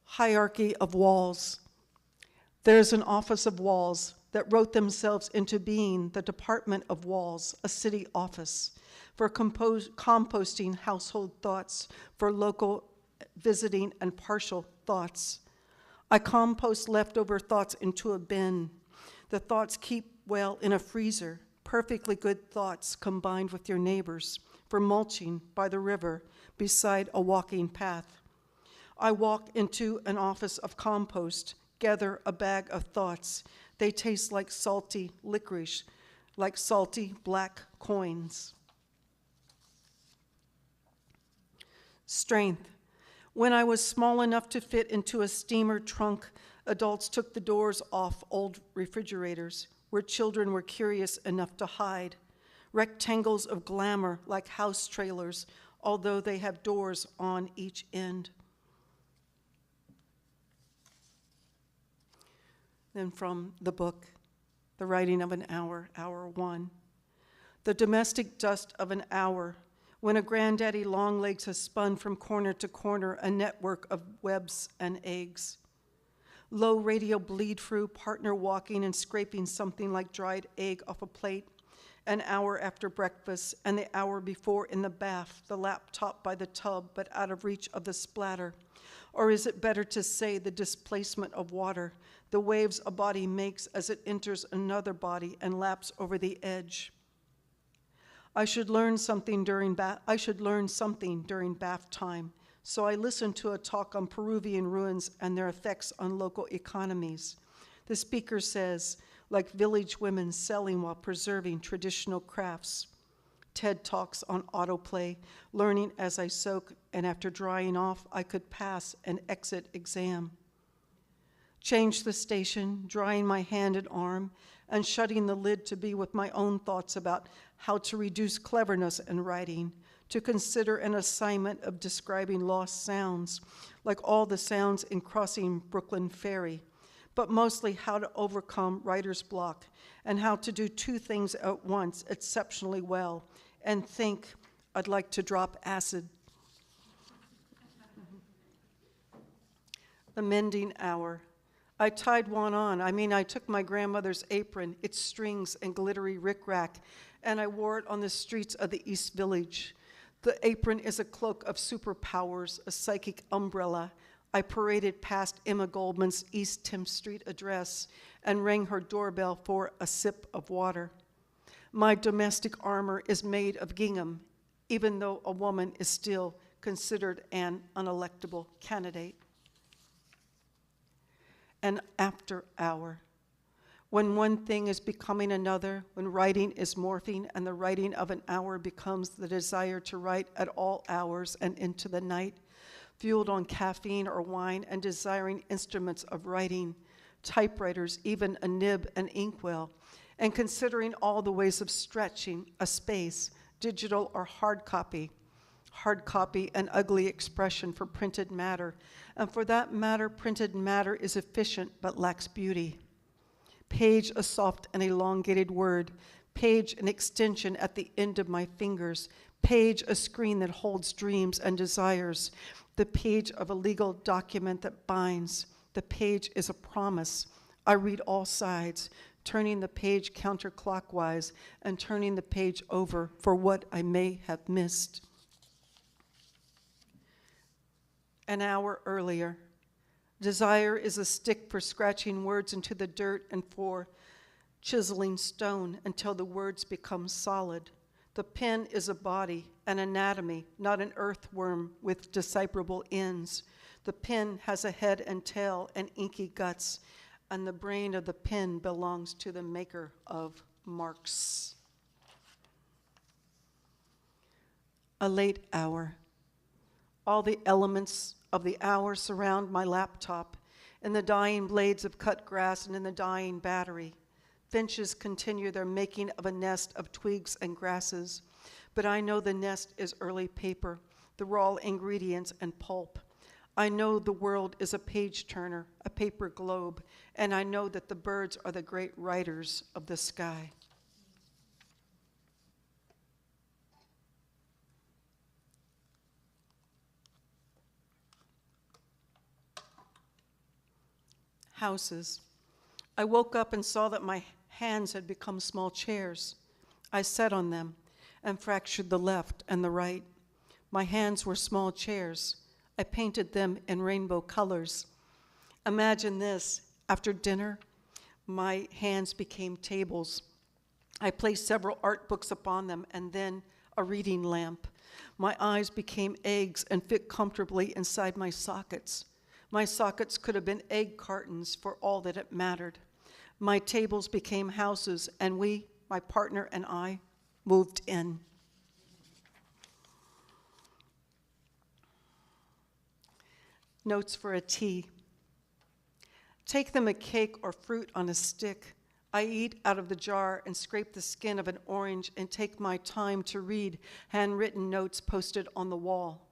Hierarchy of walls. There's an office of walls that wrote themselves into being the Department of Walls, a city office, for composting household thoughts, for local visiting and partial thoughts. I compost leftover thoughts into a bin. The thoughts keep well in a freezer, perfectly good thoughts combined with your neighbors, for mulching by the river beside a walking path. I walk into an office of compost, gather a bag of thoughts. They taste like salty licorice, like salty black coins. Strength. When I was small enough to fit into a steamer trunk, adults took the doors off old refrigerators where children were curious enough to hide. Rectangles of glamour like house trailers, although they have doors on each end. Then from the book, The Writing of an Hour, Hour 1. The domestic dust of an hour, when a granddaddy longlegs has spun from corner to corner a network of webs and eggs. Low radio bleed through, partner walking and scraping something like dried egg off a plate, an hour after breakfast, and the hour before in the bath, the laptop by the tub but out of reach of the splatter. Or is it better to say the displacement of water, the waves a body makes as it enters another body and laps over the edge? I should learn something during bath time, so I listened to a talk on Peruvian ruins and their effects on local economies. The speaker says, like village women selling while preserving traditional crafts. TED Talks on autoplay, learning as I soak, and after drying off, I could pass an exit exam. Change the station, drying my hand and arm, and shutting the lid to be with my own thoughts about how to reduce cleverness in writing, to consider an assignment of describing lost sounds, like all the sounds in crossing Brooklyn Ferry, but mostly how to overcome writer's block and how to do two things at once exceptionally well, and think I'd like to drop acid. The mending hour. I tied one on. I took my grandmother's apron, its strings and glittery rickrack, and I wore it on the streets of the East Village. The apron is a cloak of superpowers, a psychic umbrella. I paraded past Emma Goldman's East 10th Street address and rang her doorbell for a sip of water. My domestic armor is made of gingham, even though a woman is still considered an unelectable candidate. An after hour. When one thing is becoming another, when writing is morphing and the writing of an hour becomes the desire to write at all hours and into the night, fueled on caffeine or wine and desiring instruments of writing, typewriters, even a nib and inkwell, and considering all the ways of stretching a space, digital or hard copy, an ugly expression for printed matter, and for that matter, printed matter is efficient but lacks beauty. Page, a soft and elongated word. Page, an extension at the end of my fingers. Page, a screen that holds dreams and desires. The page of a legal document that binds. The page is a promise. I read all sides, turning the page counterclockwise and turning the page over for what I may have missed. An hour earlier. Desire is a stick for scratching words into the dirt and for chiseling stone until the words become solid. The pen is a body, an anatomy, not an earthworm with decipherable ends. The pen has a head and tail and inky guts, and the brain of the pen belongs to the maker of marks. A late hour. All the elements of the hour surround my laptop, in the dying blades of cut grass and in the dying battery. Finches continue their making of a nest of twigs and grasses, but I know the nest is early paper, the raw ingredients and pulp. I know the world is a page turner, a paper globe, and I know that the birds are the great writers of the sky. Houses. I woke up and saw that my hands had become small chairs. I sat on them and fractured the left and the right. My hands were small chairs. I painted them in rainbow colors. Imagine this, after dinner, my hands became tables. I placed several art books upon them and then a reading lamp. My eyes became eggs and fit comfortably inside my sockets. My sockets could have been egg cartons for all that it mattered. My tables became houses, and we, my partner and I, moved in. Notes for a tea. Take them a cake or fruit on a stick. I eat out of the jar and scrape the skin of an orange and take my time to read handwritten notes posted on the wall.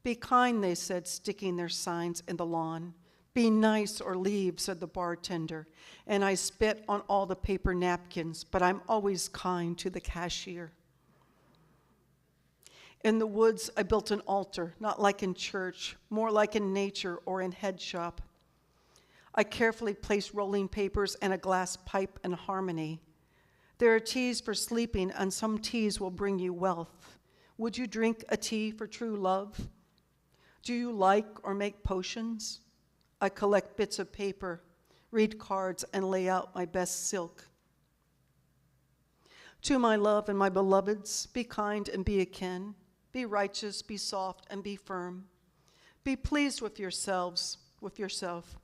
Be kind, they said, sticking their signs in the lawn. Be nice or leave, said the bartender, and I spit on all the paper napkins, but I'm always kind to the cashier. In the woods, I built an altar, not like in church, more like in nature or in head shop. I carefully placed rolling papers and a glass pipe in harmony. There are teas for sleeping, and some teas will bring you wealth. Would you drink a tea for true love? Do you like or make potions? I collect bits of paper, read cards, and lay out my best silk. To my love and my beloveds, be kind and be akin. Be righteous, be soft, and be firm. Be pleased with yourselves, with yourself.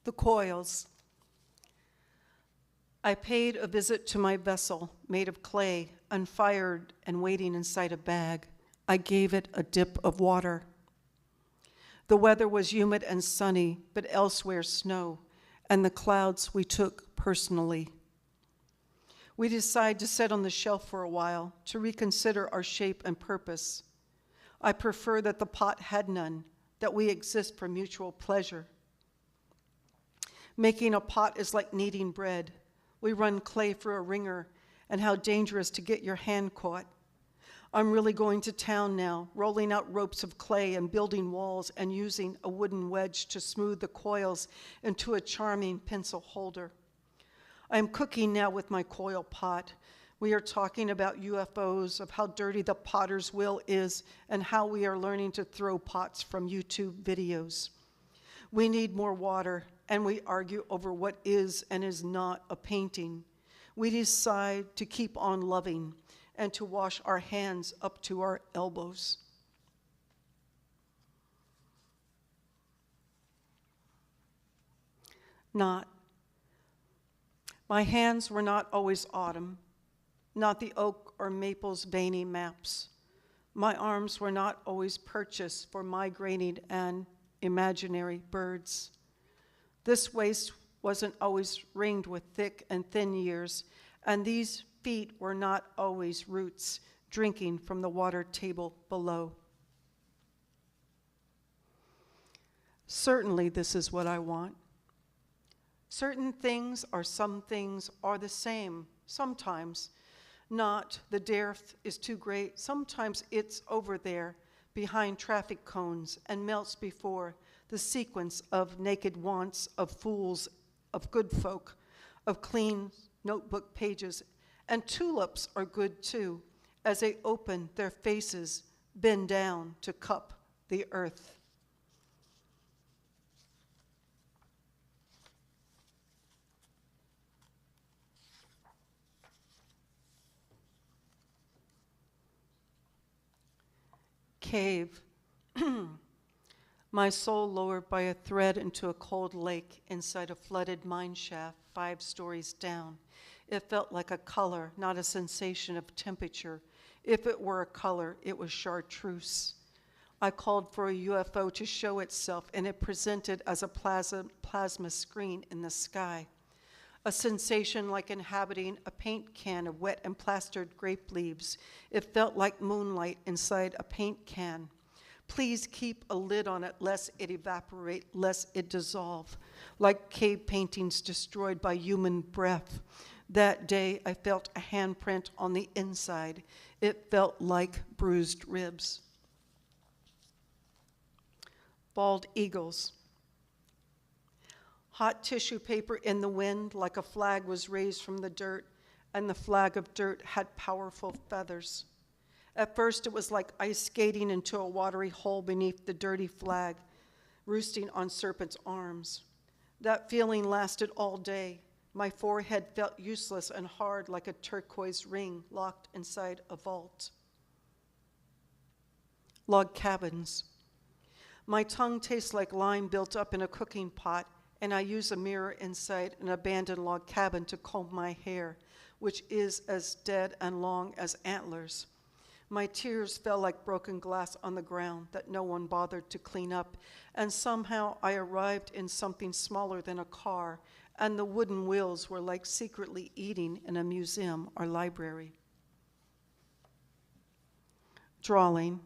The coils. I paid a visit to my vessel, made of clay, unfired and waiting inside a bag. I gave it a dip of water. The weather was humid and sunny, but elsewhere snow, and the clouds we took personally. We decided to sit on the shelf for a while, to reconsider our shape and purpose. I prefer that the pot had none, that we exist for mutual pleasure. Making a pot is like kneading bread. We run clay through a wringer, and how dangerous to get your hand caught. I'm really going to town now, rolling out ropes of clay and building walls and using a wooden wedge to smooth the coils into a charming pencil holder. I am cooking now with my coil pot. We are talking about UFOs, of how dirty the potter's wheel is, and how we are learning to throw pots from YouTube videos. We need more water, and we argue over what is and is not a painting. We decide to keep on loving and to wash our hands up to our elbows. My hands were not always autumn, not the oak or maple's veiny maps. My arms were not always purchased for migrating and imaginary birds. This waist wasn't always ringed with thick and thin years, and these feet were not always roots drinking from the water table below. Certainly, this is what I want. Certain things or some things are the same, sometimes. Not the dearth is too great, sometimes it's over there, behind traffic cones, and melts before the sequence of naked wants, of fools, of good folk, of clean notebook pages. And tulips are good too, as they open their faces, bend down to cup the earth. Cave. My soul lowered by a thread into a cold lake inside a flooded mine shaft 5 stories down. It felt like a color, not a sensation of temperature. If it were a color, it was chartreuse. I called for a UFO to show itself, and it presented as a plasma screen in the sky. A sensation like inhabiting a paint can of wet and plastered grape leaves. It felt like moonlight inside a paint can. Please keep a lid on it, lest it evaporate, lest it dissolve, like cave paintings destroyed by human breath. That day, I felt a handprint on the inside. It felt like bruised ribs. Bald eagles. Hot tissue paper in the wind, like a flag was raised from the dirt, and the flag of dirt had powerful feathers. At first, it was like ice skating into a watery hole beneath the dirty flag, roosting on serpent's arms. That feeling lasted all day. My forehead felt useless and hard, like a turquoise ring locked inside a vault. Log cabins. My tongue tastes like lime built up in a cooking pot, and I use a mirror inside an abandoned log cabin to comb my hair, which is as dead and long as antlers. My tears fell like broken glass on the ground that no one bothered to clean up, and somehow I arrived in something smaller than a car, and the wooden wheels were like secretly eating in a museum or library. Drawing.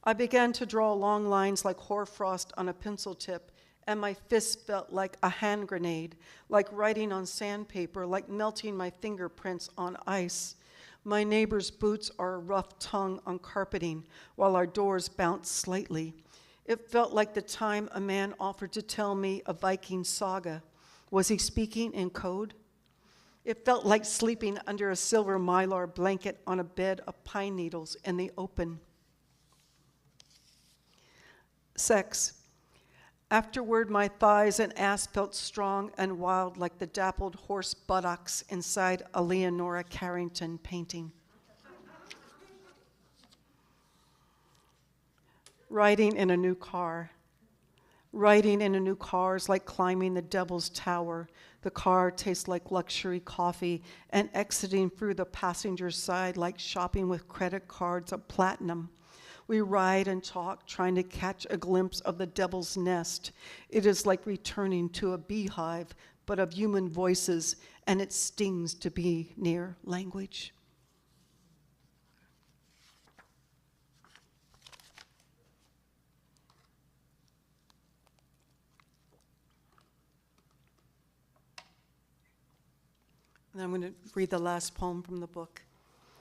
I began to draw long lines like hoarfrost on a pencil tip, and my fist felt like a hand grenade, like writing on sandpaper, like melting my fingerprints on ice. My neighbor's boots are a rough tongue on carpeting, while our doors bounced slightly. It felt like the time a man offered to tell me a Viking saga. Was he speaking in code? It felt like sleeping under a silver mylar blanket on a bed of pine needles in the open. Sex. Afterward, my thighs and ass felt strong and wild like the dappled horse buttocks inside a Leonora Carrington painting. Riding in a new car. Riding in a new car is like climbing the Devil's Tower. The car tastes like luxury coffee, and exiting through the passenger side like shopping with credit cards of platinum. We ride and talk, trying to catch a glimpse of the devil's nest. It is like returning to a beehive, but of human voices, and it stings to be near language. And I'm going to read the last poem from the book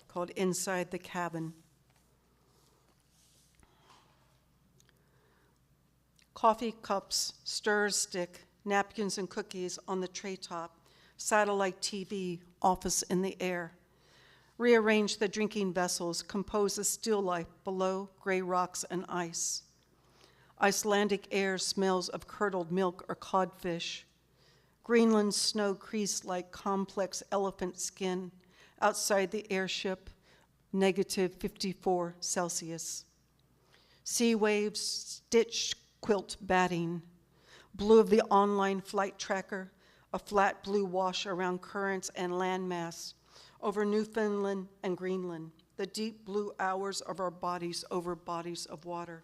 called Inside the Cabin. Coffee cups, stir stick, napkins and cookies on the tray top, satellite TV, office in the air. Rearrange the drinking vessels, compose a still life below gray rocks and ice. Icelandic air smells of curdled milk or codfish. Greenland's snow creased like complex elephant skin. Outside the airship, negative 54 Celsius. Sea waves stitch quilt batting. Blue of the online flight tracker, a flat blue wash around currents and landmass over Newfoundland and Greenland, the deep blue hours of our bodies over bodies of water.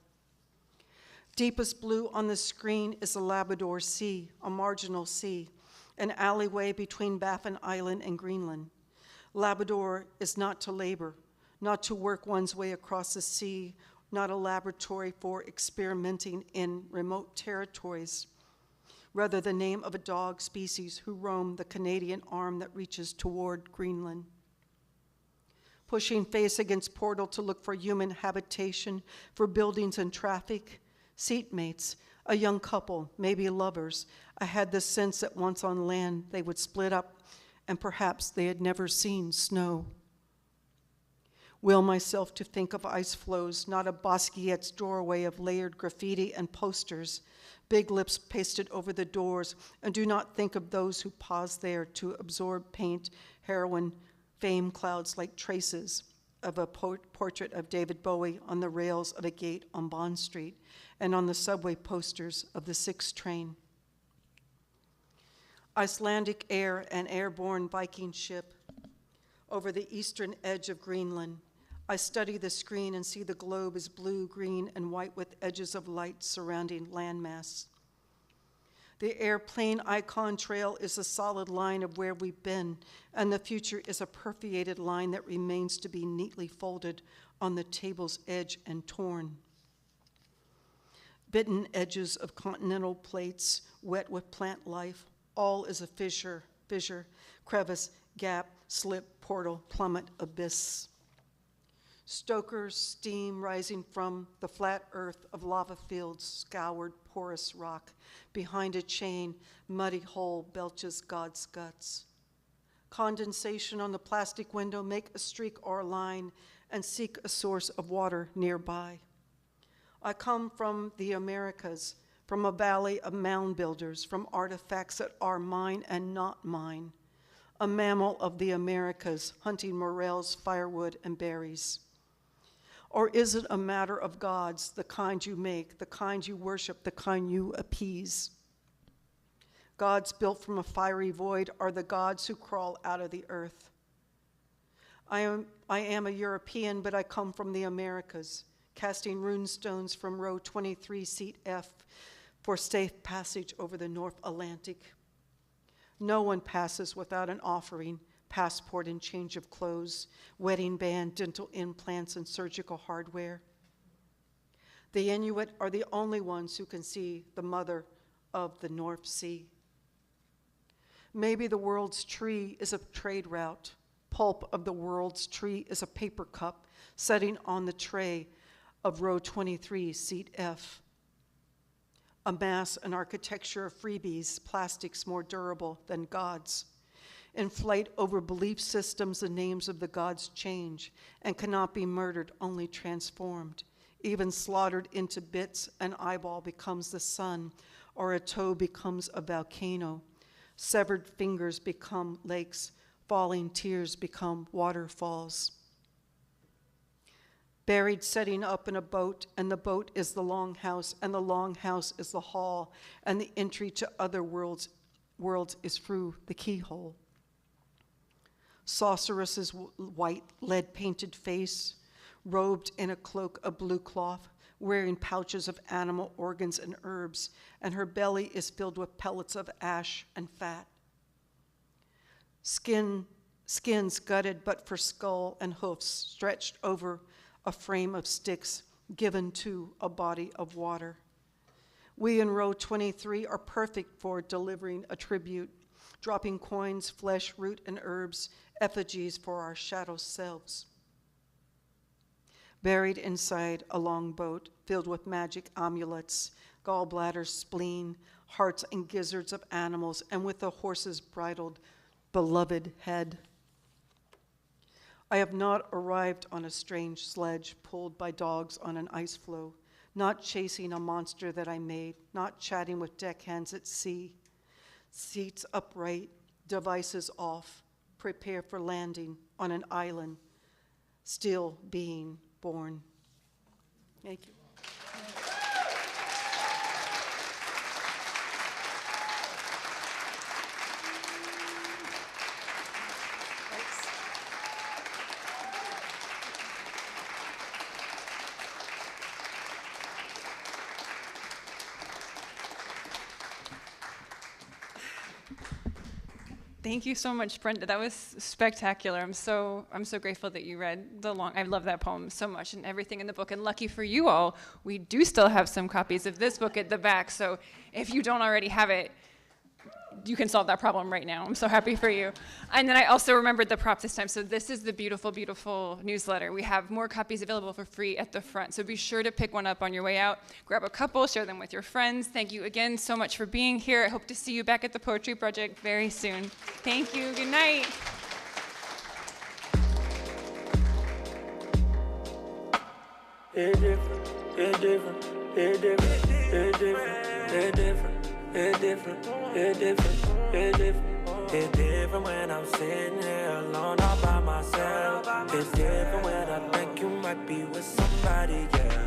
Deepest blue on the screen is the Labrador Sea, a marginal sea, an alleyway between Baffin Island and Greenland. Labrador is not to labor, not to work one's way across the sea, not a laboratory for experimenting in remote territories. Rather, the name of a dog species who roam the Canadian arm that reaches toward Greenland. Pushing face against portal to look for human habitation, for buildings and traffic, seatmates, a young couple, maybe lovers. I had the sense that once on land they would split up, and perhaps they had never seen snow. Will myself to think of ice floes, not a Basquiat's doorway of layered graffiti and posters, big lips pasted over the doors, and do not think of those who pause there to absorb paint, heroin, fame clouds like traces of a portrait of David Bowie on the rails of a gate on Bond Street and on the subway posters of the 6 train. Icelandic air, an airborne Viking ship over the eastern edge of Greenland. I study the screen and see the globe is blue, green, and white with edges of light surrounding landmass. The airplane icon trail is a solid line of where we've been, and the future is a perforated line that remains to be neatly folded on the table's edge and torn. Bitten edges of continental plates, wet with plant life, all is a fissure, crevice, gap, slip, portal, plummet, abyss. Stoker's steam rising from the flat earth of lava fields, scoured porous rock. Behind a chain, muddy hole belches God's guts. Condensation on the plastic window, make a streak or a line and seek a source of water nearby. I come from the Americas, from a valley of mound builders, from artifacts that are mine and not mine. A mammal of the Americas, hunting morels, firewood, and berries. Or is it a matter of gods, the kind you make, the kind you worship, the kind you appease? Gods built from a fiery void are the gods who crawl out of the earth. I am a European, but I come from the Americas, casting runestones from row 23, seat F, for safe passage over the North Atlantic. No one passes without an offering, passport and change of clothes, wedding band, dental implants, and surgical hardware. The Inuit are the only ones who can see the mother of the North Sea. Maybe the world's tree is a trade route. Pulp of the world's tree is a paper cup setting on the tray of row 23, seat F. A mass and architecture of freebies, plastics more durable than gods. In flight over belief systems, the names of the gods change and cannot be murdered, only transformed. Even slaughtered into bits, an eyeball becomes the sun, or a toe becomes a volcano. Severed fingers become lakes, falling tears become waterfalls. Buried setting up in a boat, and the boat is the longhouse, and the longhouse is the hall, and the entry to other worlds is through the keyhole. Sorceress's white lead-painted face, robed in a cloak of blue cloth, wearing pouches of animal organs and herbs, and her belly is filled with pellets of ash and fat. Skins gutted but for skull and hoofs, stretched over a frame of sticks, given to a body of water. We in row 23 are perfect for delivering a tribute, dropping coins, flesh, root, and herbs, effigies for our shadow selves. Buried inside a long boat filled with magic amulets, gallbladders, spleen, hearts and gizzards of animals, and with a horse's bridled, beloved head. I have not arrived on a strange sledge pulled by dogs on an ice floe, not chasing a monster that I made, not chatting with deckhands at sea. Seats upright, devices off, prepare for landing on an island, still being born. Thank you. Thank you so much, Brenda. That was spectacular. I'm so grateful that you read the long. I love that poem so much and everything in the book. And lucky for you all, we do still have some copies of this book at the back. So if you don't already have it, you can solve that problem right now. I'm so happy for you. And then I also remembered the prop this time. So this is the beautiful, beautiful newsletter. We have more copies available for free at the front. So be sure to pick one up on your way out. Grab a couple, share them with your friends. Thank you again so much for being here. I hope to see you back at the Poetry Project very soon. Thank you. Good night. It's different, it's different, it's different, it's different, it's different. It's different, it's different, it's different. It's different when I'm sitting here alone all by myself. It's different when I think you might be with somebody, yeah.